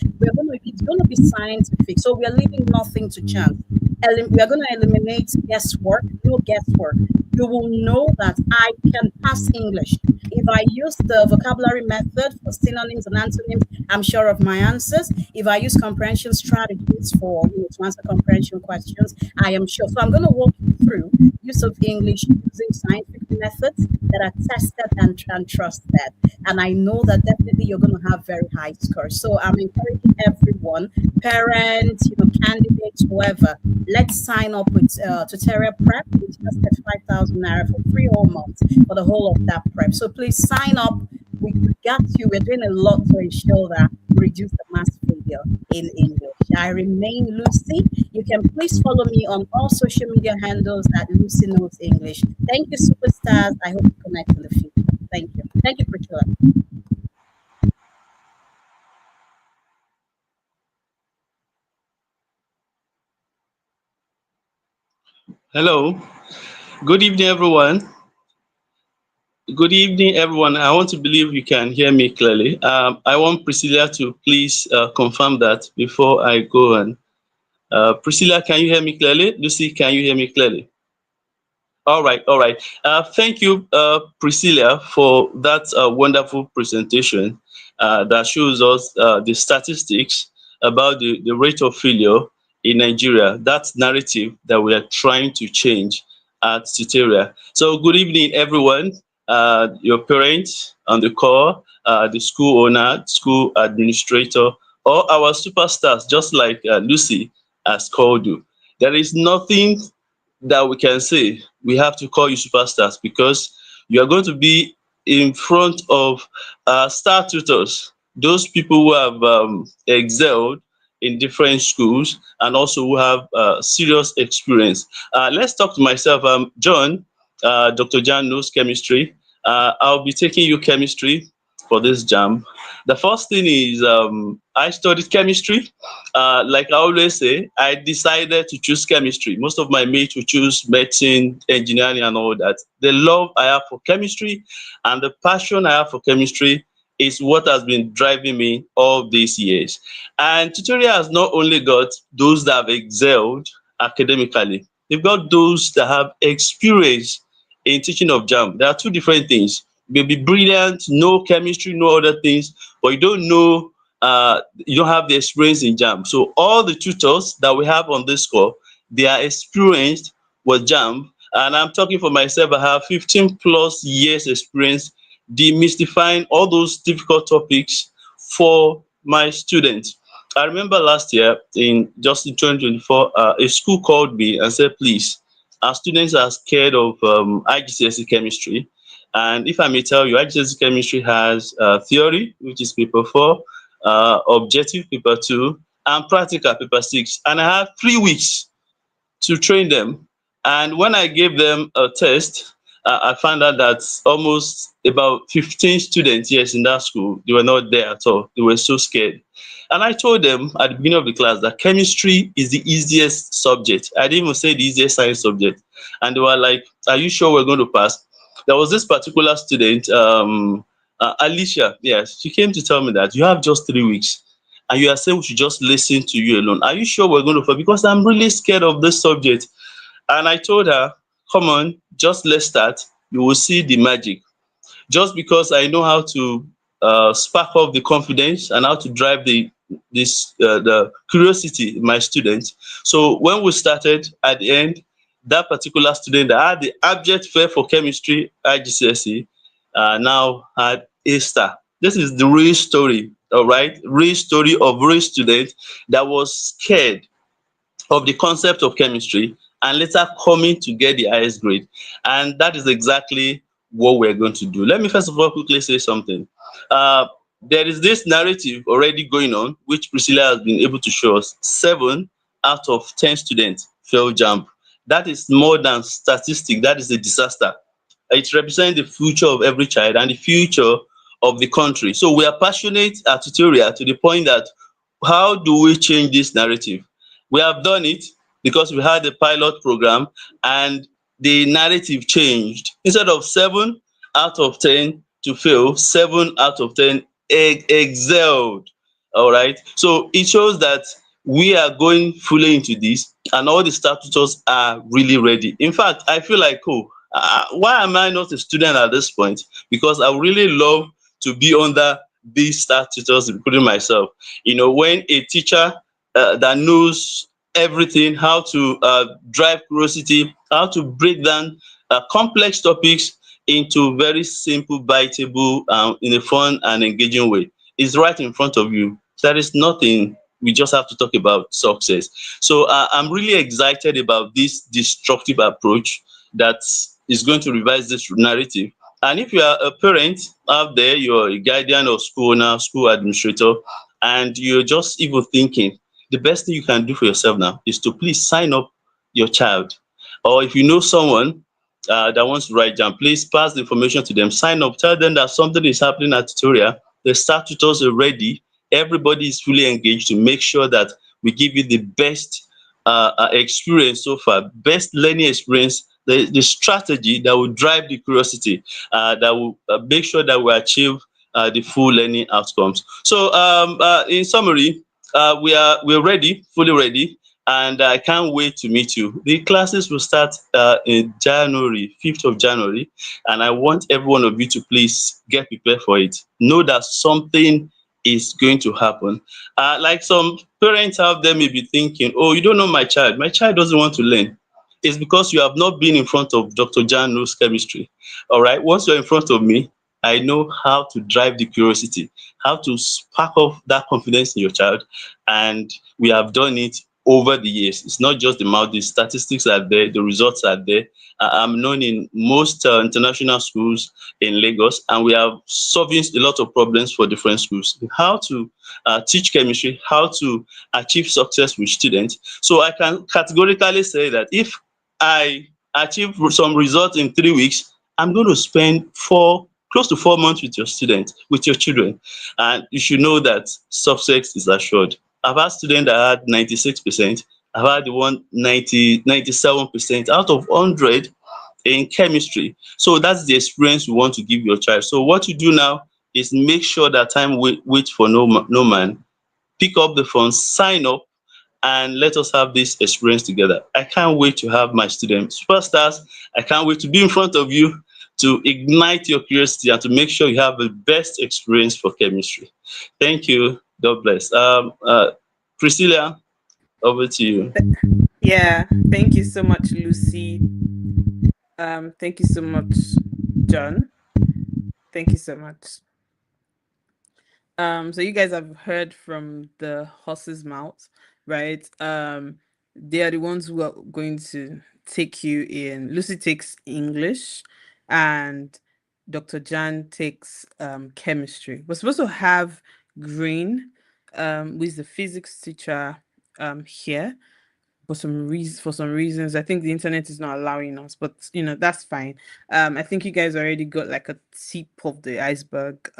Speaker 2: It's going to be scientific, so we are leaving nothing to chance. We are going to eliminate guesswork. No guesswork. You will know that I can pass English. If I use the vocabulary method for synonyms and antonyms, I'm sure of my answers. If I use comprehension strategies for to answer comprehension questions, I am sure. So I'm going to walk you through use of English using scientific methods that are tested and trusted. And I know that definitely you're going to have very high scores. So I'm encouraging everyone, parents, candidates, whoever, let's sign up with Tuteria Prep. It's just at 5,000 naira for 3 whole months for the whole of that prep. So please sign up. We got you. We're doing a lot to ensure that we reduce the mass failure in English. I remain Lucy. You can please follow me on all social media handles at Lucy Knows English. Thank you, superstars. I hope to connect in the future. Thank you. Thank you, Priscilla.
Speaker 3: Hello. Good evening, everyone. Good evening, everyone. I want to believe you can hear me clearly. I want Priscilla to please confirm that before I go on. Priscilla, can you hear me clearly? Lucy, can you hear me clearly? All right, all right. Thank you, Priscilla, for that wonderful presentation. that shows us the statistics about the rate of failure in Nigeria. That narrative that we are trying to change at Tuteria. So good evening, everyone. Your parents on the call, the school owner, school administrator, or our superstars, just like Lucy has called you. There is nothing that we can say we have to call you superstars, because you are going to be in front of star tutors, those people who have excelled in different schools and also who have serious experience. Let's talk to myself. John. Dr. John knows chemistry. I'll be taking you chemistry for this jam. The first thing is, I studied chemistry. Like I always say, I decided to choose chemistry. Most of my mates will choose medicine, engineering, and all that. The love I have for chemistry and the passion I have for chemistry is what has been driving me all these years. And tutorial has not only got those that have excelled academically, they've got those that have experience in teaching of JAMB. There are two different things. You may be brilliant, know chemistry, know other things, but you don't know, you don't have the experience in JAMB. So all the tutors that we have on this call, they are experienced with JAMB. And I'm talking for myself, I have 15 plus years experience demystifying all those difficult topics for my students. I remember last year, in 2024, a school called me and said, please, our students are scared of IGCSE chemistry. And if I may tell you, IGCSE chemistry has theory, which is paper 4, objective paper 2, and practical paper 6. And I have 3 weeks to train them. And when I gave them a test, I found out that almost about 15 students, yes, in that school, they were not there at all. They were so scared. And I told them at the beginning of the class that chemistry is the easiest subject. I didn't even say the easiest science subject. And they were like, are you sure we're going to pass? There was this particular student, Alicia, yes, she came to tell me that you have just 3 weeks and you are saying we should just listen to you alone. Are you sure we're going to pass? Because I'm really scared of this subject. And I told her, come on, just let's start. You will see the magic. Just because I know how to spark up the confidence and how to drive the curiosity in my students. So when we started, at the end, that particular student that had the abject fear for chemistry IGCSE now had a star. This is the real story, all right? Real story of real student that was scared of the concept of chemistry and later coming to get the highest grade. And that is exactly what we're going to do. Let me first of all quickly say something. Uh, there is this narrative already going on, which Priscilla has been able to show us. 7 out of 10 students fail JAMB. That is more than statistic. That is a disaster. It represents the future of every child and the future of the country. So we are passionate at Tutoria to the point that how do we change this narrative? We have done it because we had a pilot program and the narrative changed. Instead of 7 out of 10 to fail, 7 out of 10 excelled. All right. So it shows that we are going fully into this and all the statuses are really ready. In fact, I feel like, oh, why am I not a student at this point? Because I really love to be under these statuses, including myself. You know, when a teacher that knows everything, how to drive curiosity, how to break down complex topics into very simple, biteable, in a fun and engaging way, is right in front of you. There is nothing. We just have to talk about success. So I'm really excited about this destructive approach that is going to revise this narrative. And if you are a parent out there, you're a guardian or school owner, school administrator, and you're just even thinking, the best thing you can do for yourself now is to please sign up your child. Or if you know someone that wants to write jam, please pass the information to them. Sign up, tell them that something is happening at tutorial. The start tutors are ready. Everybody is fully engaged to make sure that we give you the best experience so far, best learning experience, the strategy that will drive the curiosity, that will make sure that we achieve the full learning outcomes. So in summary, we're ready, fully ready, and I can't wait to meet you. The classes will start in January, 5th of January, and I want every one of you to please get prepared for it. Know that something is going to happen. Like some parents out there may be thinking, oh, you don't know my child. My child doesn't want to learn. It's because you have not been in front of Dr. Jan knows chemistry. All right. Once you're in front of me, I know how to drive the curiosity, how to spark off that confidence in your child. And we have done it over the years. It's not just the mouth, the statistics are there, the results are there. I'm known in most international schools in Lagos, and we are solving a lot of problems for different schools. How to teach chemistry, how to achieve success with students. So I can categorically say that if I achieve some results in 3 weeks, I'm going to spend close to 4 months with your students, with your children. And you should know that success is assured. I've had students that had 96%. I've had the one 97% out of 100 in chemistry. So that's the experience we want to give your child. So what you do now is make sure that time wait for no man. Pick up the phone, sign up, and let us have this experience together. I can't wait to have my students superstars. I can't wait to be in front of you to ignite your curiosity and to make sure you have the best experience for chemistry. Thank you. God bless. Priscilla, over to you.
Speaker 1: Yeah, thank you so much, Lucy. Thank you so much, John. Thank you so much. So you guys have heard from the horse's mouth, right? They are the ones who are going to take you in. Lucy takes English, and Dr. Jan takes chemistry. We're supposed to have Green, who is the physics teacher, here, for some reasons. I think the internet is not allowing us, but that's fine. I think you guys already got like a tip of the iceberg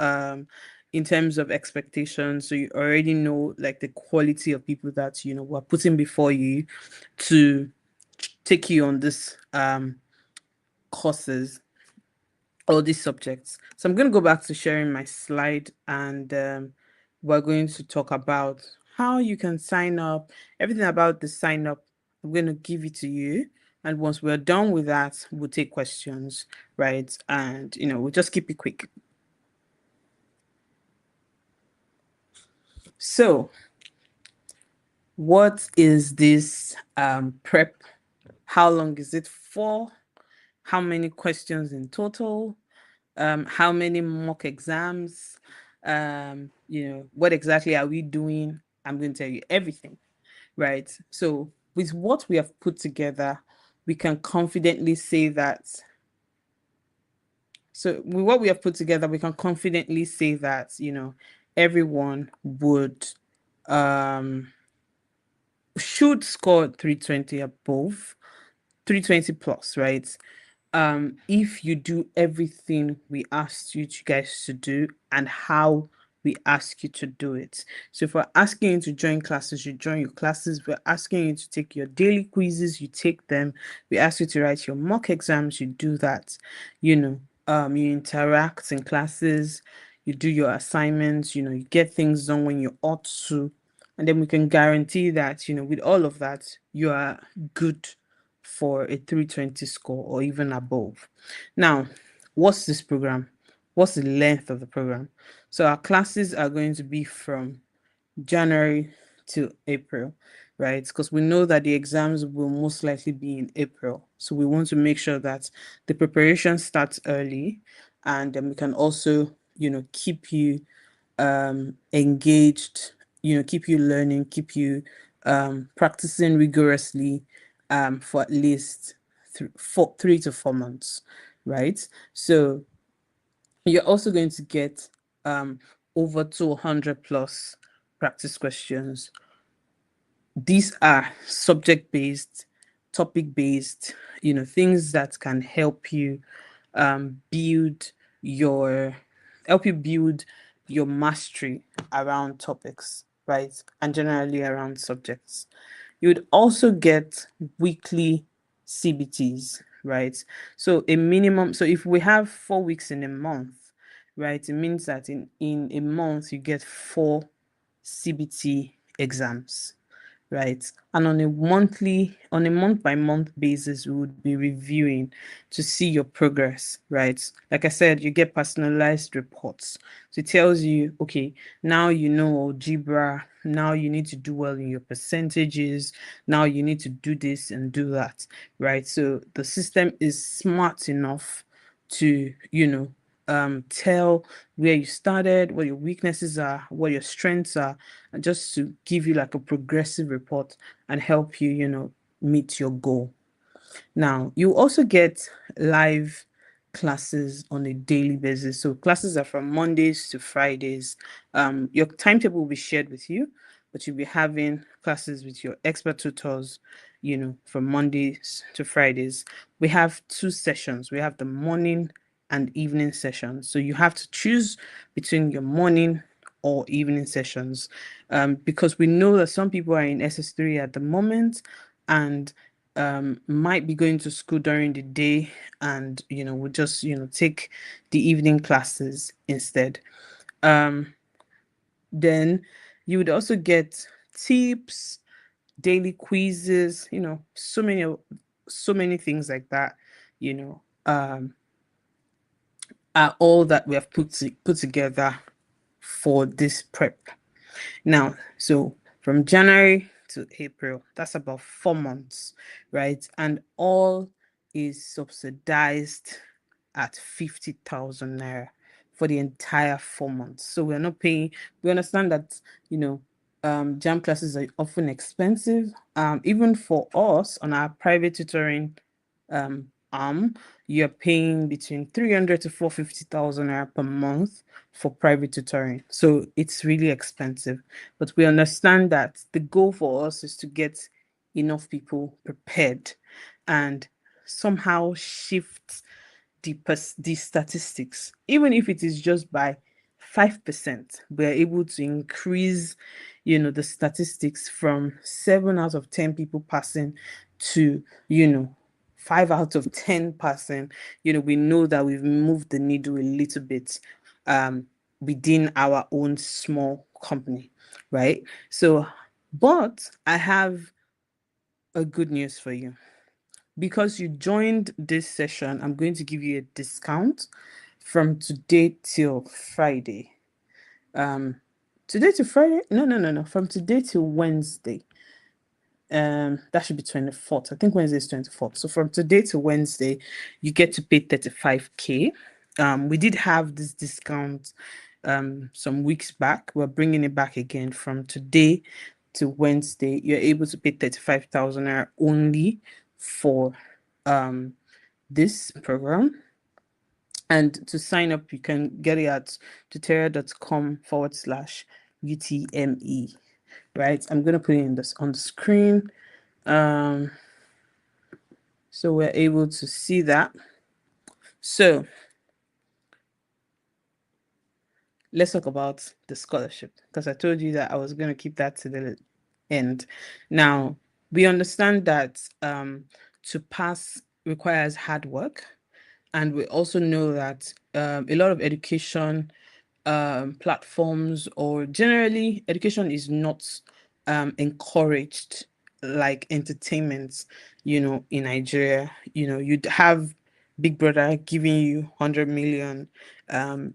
Speaker 1: in terms of expectations, so you already know like the quality of people that we're putting before you to take you on this courses, all these subjects. So I'm going to go back to sharing my slide, and we're going to talk about how you can sign up, everything about the sign up. I'm going to give it to you. And once we're done with that, we'll take questions, right? And, we'll just keep it quick. So, what is this prep? How long is it for? How many questions in total? How many mock exams, what exactly are we doing? I'm going to tell you everything, right? So with what we have put together, we can confidently say that. So with what we have put together, we can confidently say that, everyone um should score 320 above, 320 plus, right? If you do everything we asked you guys to do and how we ask you to do it. So if we're asking you to join classes, you join your classes. We're asking you to take your daily quizzes, you take them. We ask you to write your mock exams, you do that. You interact in classes, you do your assignments, you get things done when you ought to. And then we can guarantee that, with all of that, you are good for a 320 score or even above. Now, what's this program? What's the length of the program? So our classes are going to be from January to April, right? Because we know that the exams will most likely be in April. So we want to make sure that the preparation starts early, and then we can also, keep you engaged, keep you learning, keep you practicing rigorously for at least 3 to 4 months, right? So you're also going to get over 200 plus practice questions. These are subject based, topic based, things that can um, build your help you build your mastery around topics, right? And generally around subjects. You would also get weekly CBTs, right? So if we have 4 weeks in a month, right, it means that in a month you get 4 CBT exams, right? And on a month by month basis, we would be reviewing to see your progress, right? Like I said, you get personalized reports. So it tells you, okay, now you know algebra, now you need to do well in your percentages, now you need to do this and do that, right? So the system is smart enough to, tell where you started, what your weaknesses are, what your strengths are, and just to give you like a progressive report and help you, meet your goal. Now, you also get live classes on a daily basis. So classes are from Mondays to Fridays. Your timetable will be shared with you, but you'll be having classes with your expert tutors, from Mondays to Fridays. We have two sessions. We have the morning and evening sessions. So you have to choose between your morning or evening sessions, because we know that some people are in SS3 at the moment and might be going to school during the day and would just take the evening classes instead. um then you would also get tips, daily quizzes, so many things like that, you know are all that we have put together for this prep. Now, so from January to April, that's about 4 months, right? And all is subsidized at 50,000 naira for the entire 4 months. So we're not paying, we understand that, JAMB classes are often expensive. Even for us on our private tutoring you're paying between 300 to 450,000 naira per month for private tutoring. So it's really expensive. But we understand that the goal for us is to get enough people prepared and somehow shift the statistics, even if it is just by 5%, we're able to increase, the statistics from 7 out of 10 people passing to, 5 out of 10 passing. We know that we've moved the needle a little bit within our own small company, right? So, but I have a good news for you. Because you joined this session, I'm going to give you a discount from today till Friday. Today to Friday? No, no, no, no. From today till Wednesday. That should be 24th. I think Wednesday is 24th. So from today to Wednesday, you get to pay 35K. We did have this discount some weeks back. We're bringing it back again from today to Wednesday. You're able to pay 35,000 naira only for this program. And to sign up, you can get it at tuteria.com/UTME. Right? I'm gonna put it in this on the screen. So we're able to see that. So let's talk about the scholarship, because I told you that I was going to keep that to the end. Now, we understand that to pass requires hard work. And we also know that a lot of education platforms, or generally education, is not encouraged like entertainment, in Nigeria. You'd have Big Brother giving you 100 million,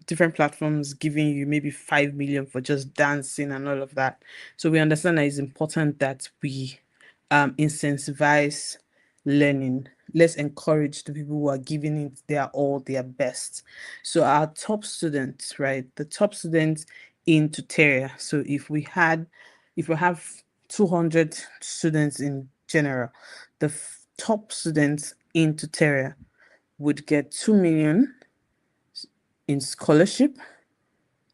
Speaker 1: different platforms giving you maybe 5 million for just dancing and all of that. So we understand that it's important that we incentivize learning. Let's encourage the people who are giving it their all, their best. So our top students, right? The top students in Tuteria. So if we have 200 students in general, the top students in Tuteria would get 2 million in scholarship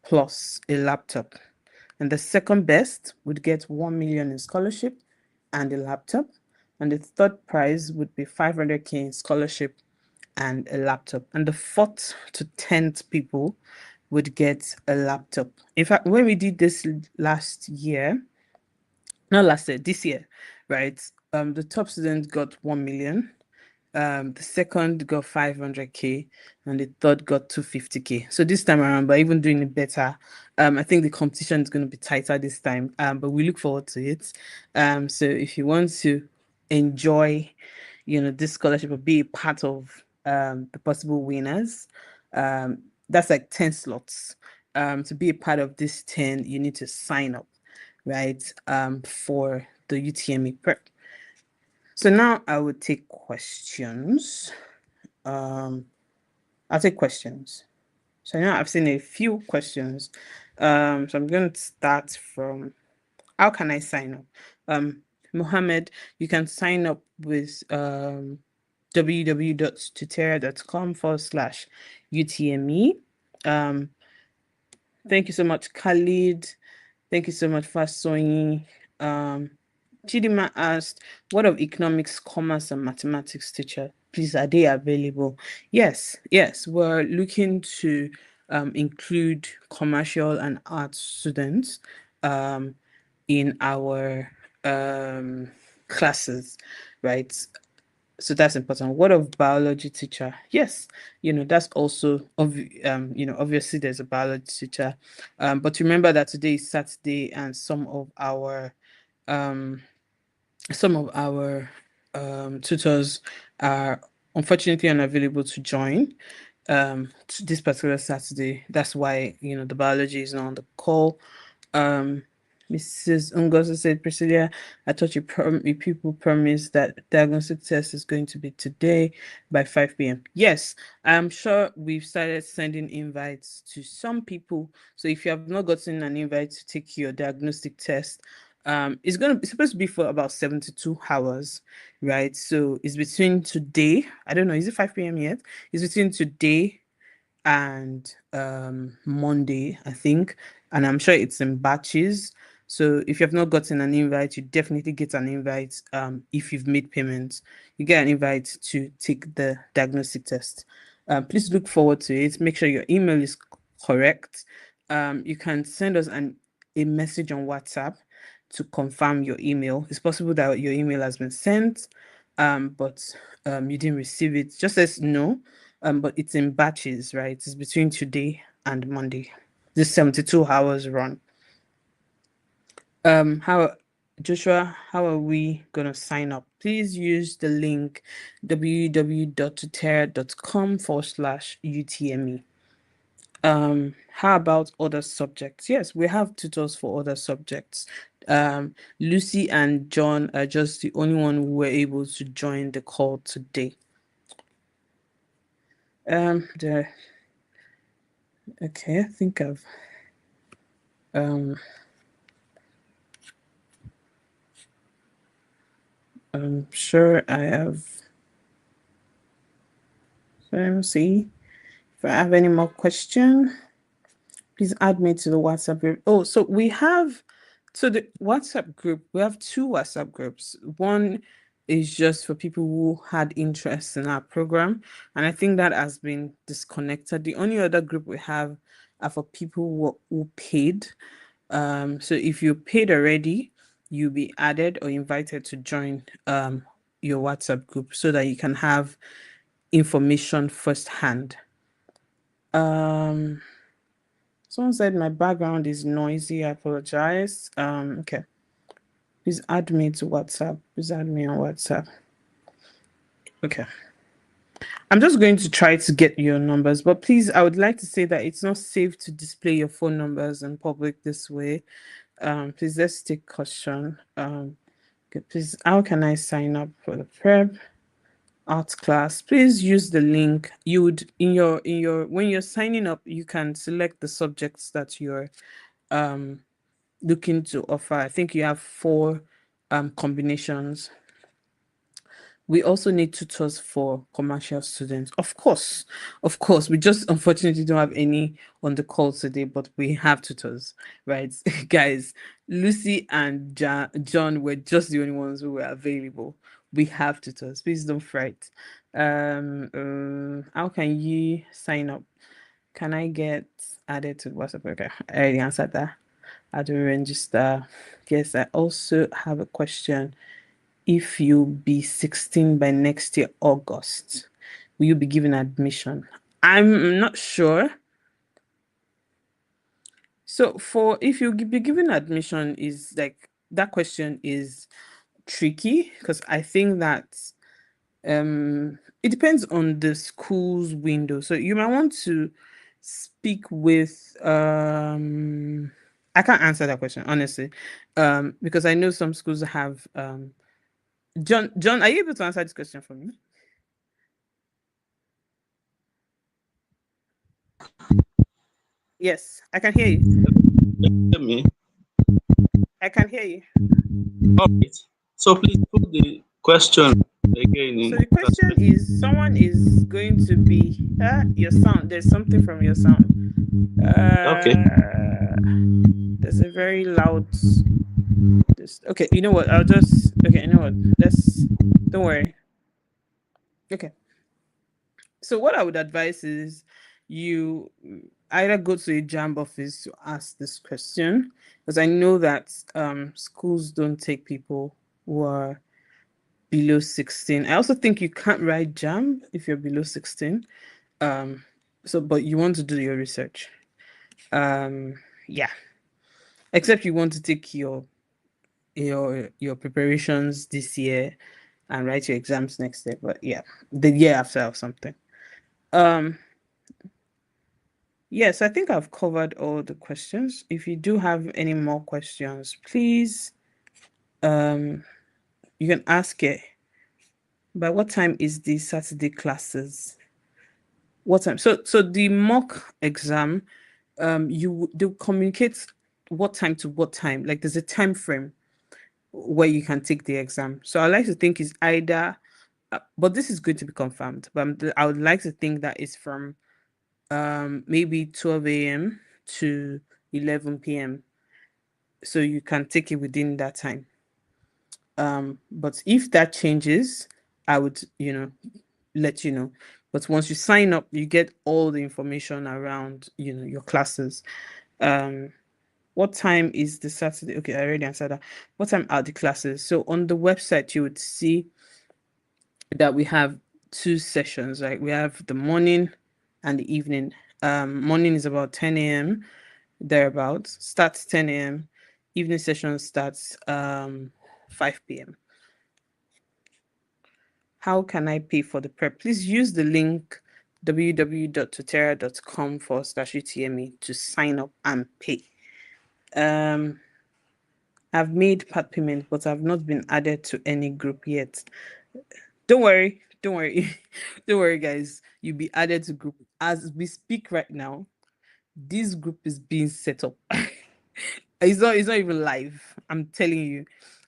Speaker 1: plus a laptop. And the second best would get 1 million in scholarship and a laptop. And the third prize would be 500K in scholarship and a laptop. And the fourth to 10th people would get a laptop. In fact, when we did this last year, not last year, this year, right? The top student got 1 million. The second got 500K, and the third got 250K. So this time around, but even doing it better. I think the competition is going to be tighter this time. But we look forward to it. So if you want to enjoy, this scholarship or be a part of the possible winners, that's like 10 slots. To be a part of this 10, you need to sign up, right? For the UTME prep. So now I would take questions. Um, I'll take questions. So now I've seen a few questions. So I'm going to start from how can I sign up? Mohammed, you can sign up with www.tuteria.com/UTME. Um, thank you so much, Khalid. Thank you so much, Fasoyi. Um, Chidima asked, what of economics, commerce, and mathematics teacher? Please, are they available? Yes, we're looking to include commercial and art students um, in our classes, right? So that's important. What of biology teacher? Yes, that's also obviously there's a biology teacher, but remember that today is Saturday and um some of our tutors are unfortunately unavailable to join this particular Saturday. That's why the biology is not on the call. um Mrs. Ungoza said, Priscilla, I thought you people promised that diagnostic test is going to be today by 5 p.m. Yes, I'm sure we've started sending invites to some people. So if you have not gotten an invite to take your diagnostic test, it's supposed to be for about 72 hours, right? So it's between today, I don't know, is it 5 p.m. yet? It's between today and Monday, I think. And I'm sure it's in batches. So if you have not gotten an invite, you definitely get an invite. If you've made payments, you get an invite to take the diagnostic test. Please look forward to it. Make sure your email is correct. You can send us a message on WhatsApp to confirm your email. It's possible that your email has been sent, but you didn't receive it. Just let us know. But it's in batches, right? It's between today and Monday. This 72 hours run. How Joshua, how are we gonna sign up? Please use the link www.tutera.com/UTME. How about other subjects? Yes, we have tutors for other subjects. Lucy and John are just the only one who were able to join the call today. The Okay, I think um I'm sure I have. Let me see if I have any more question. Please add me to the WhatsApp group. Oh, so the WhatsApp group, we have two WhatsApp groups. One is just for people who had interest in our program, and I think that has been disconnected. The only other group we have are for people who paid. So if you paid already, you'll be added or invited to join your WhatsApp group so that you can have information firsthand. Um, Someone said my background is noisy. I apologize. Okay. Please add me to WhatsApp. Please add me on WhatsApp. Okay. I'm just going to try to get your numbers, but please, I would like to say that it's not safe to display your phone numbers in public this way. Please let's take caution. Okay, please, how can I sign up for the prep art class? Please use the link. You would in your when you're signing up, you can select the subjects that you're um looking to offer. I think you have four combinations. We also need tutors for commercial students. Of course. We just unfortunately don't have any on the call today, but we have tutors, right? Guys, Lucy and John were just the only ones who were available. We have tutors. Please don't fright. How can you sign up? Can I get added to WhatsApp? Okay, I already answered that. How do we register? Yes, I also have a question. if you'll be 16 by next year, August, will you be given admission? I'm not sure. So for if you be given admission is like that question is tricky because I think that it depends on the school's window. So you might want to speak with I can't answer that question honestly. Because I know some schools have John, are you able to answer this question for me? Yes, I can hear you.
Speaker 3: Hear me?
Speaker 1: I can hear you.
Speaker 3: All right. So please put the question again
Speaker 1: So
Speaker 3: in
Speaker 1: the question
Speaker 3: perspective.
Speaker 1: is someone is going to be your sound. There's something from your sound.
Speaker 3: Okay.
Speaker 1: There's a very loud this okay, you know what? I'll just okay, you know what? Let's don't worry. Okay. So what I would advise is you either go to a JAMB office to ask this question because I know that schools don't take people who are below 16. I also think you can't write JAMB if you're below 16. Um so but you want to do your research. Um yeah. Except you want to take your preparations this year and write your exams next year. But yeah, the year after or something. Um Yes, I think I've covered all the questions. If you do have any more questions, please um you can ask it. By what time is the Saturday classes? What time? So the mock exam, they'll communicate what time to what time. Like there's a time frame where you can take the exam. So I like to think is either but this is going to be confirmed. But I would like to think that it's from maybe 12 a.m. to 11 p.m. So you can take it within that time. But if that changes, I would, let you know. But once you sign up, you get all the information around, your classes. Um, what time is the Saturday? Okay, I already answered that. What time are the classes? So on the website, you would see that we have two sessions, right? We have the morning and the evening. Morning is about 10 a.m. thereabouts. Starts 10 a.m. Evening session starts 5 p.m. How can I pay for the prep? Please use the link www.tuteria.com/UTME to sign up and pay. Um, I've made part payment, but I've not been added to any group yet. Don't worry, don't worry, guys. You'll be added to group as we speak right now. This group is being set up. It's not even live. I'm telling you.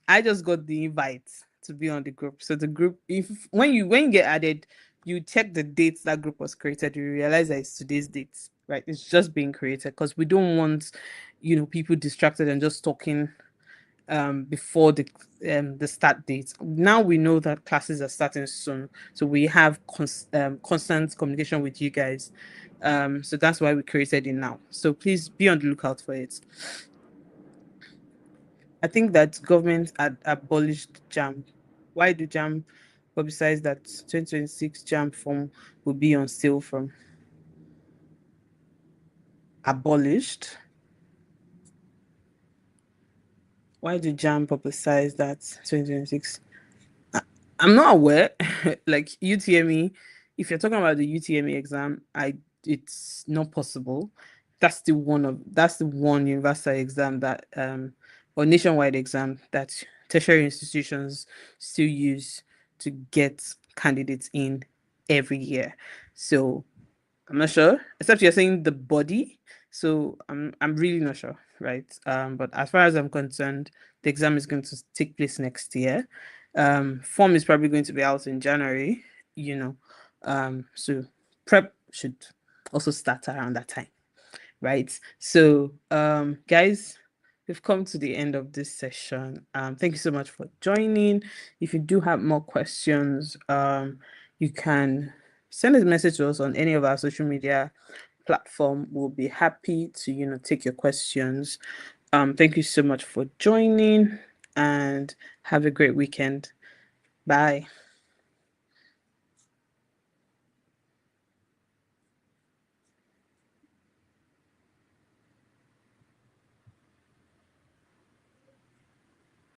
Speaker 1: I just got the invite to be on the group. So the group, if when you get added, you check the dates that group was created, you realize that it's today's dates, right? It's just being created because we don't want, people distracted and just talking before the start date. Now we know that classes are starting soon, so we have constant communication with you guys. So that's why we created it now. So please be on the lookout for it. I think that government had abolished JAMB. Why do JAMB publicize that 2026 JAMB form will be on sale from abolished? Why do JAMB publicize that 2026? I'm not aware. Like UTME, if you're talking about the UTME exam, it's not possible. That's the one universal exam that or nationwide exam that tertiary institutions still use to get candidates in every year. So I'm not sure, except you're saying the body. So I'm really not sure, right? But as far as I'm concerned, the exam is going to take place next year. Form is probably going to be out in January, you know. So prep should also start around that time, right? So guys, we've come to the end of this session. Thank you so much for joining. If you do have more questions, you can send us a message to us on any of our social media platform. We'll be happy to, take your questions. Thank you so much for joining and have a great weekend. Bye.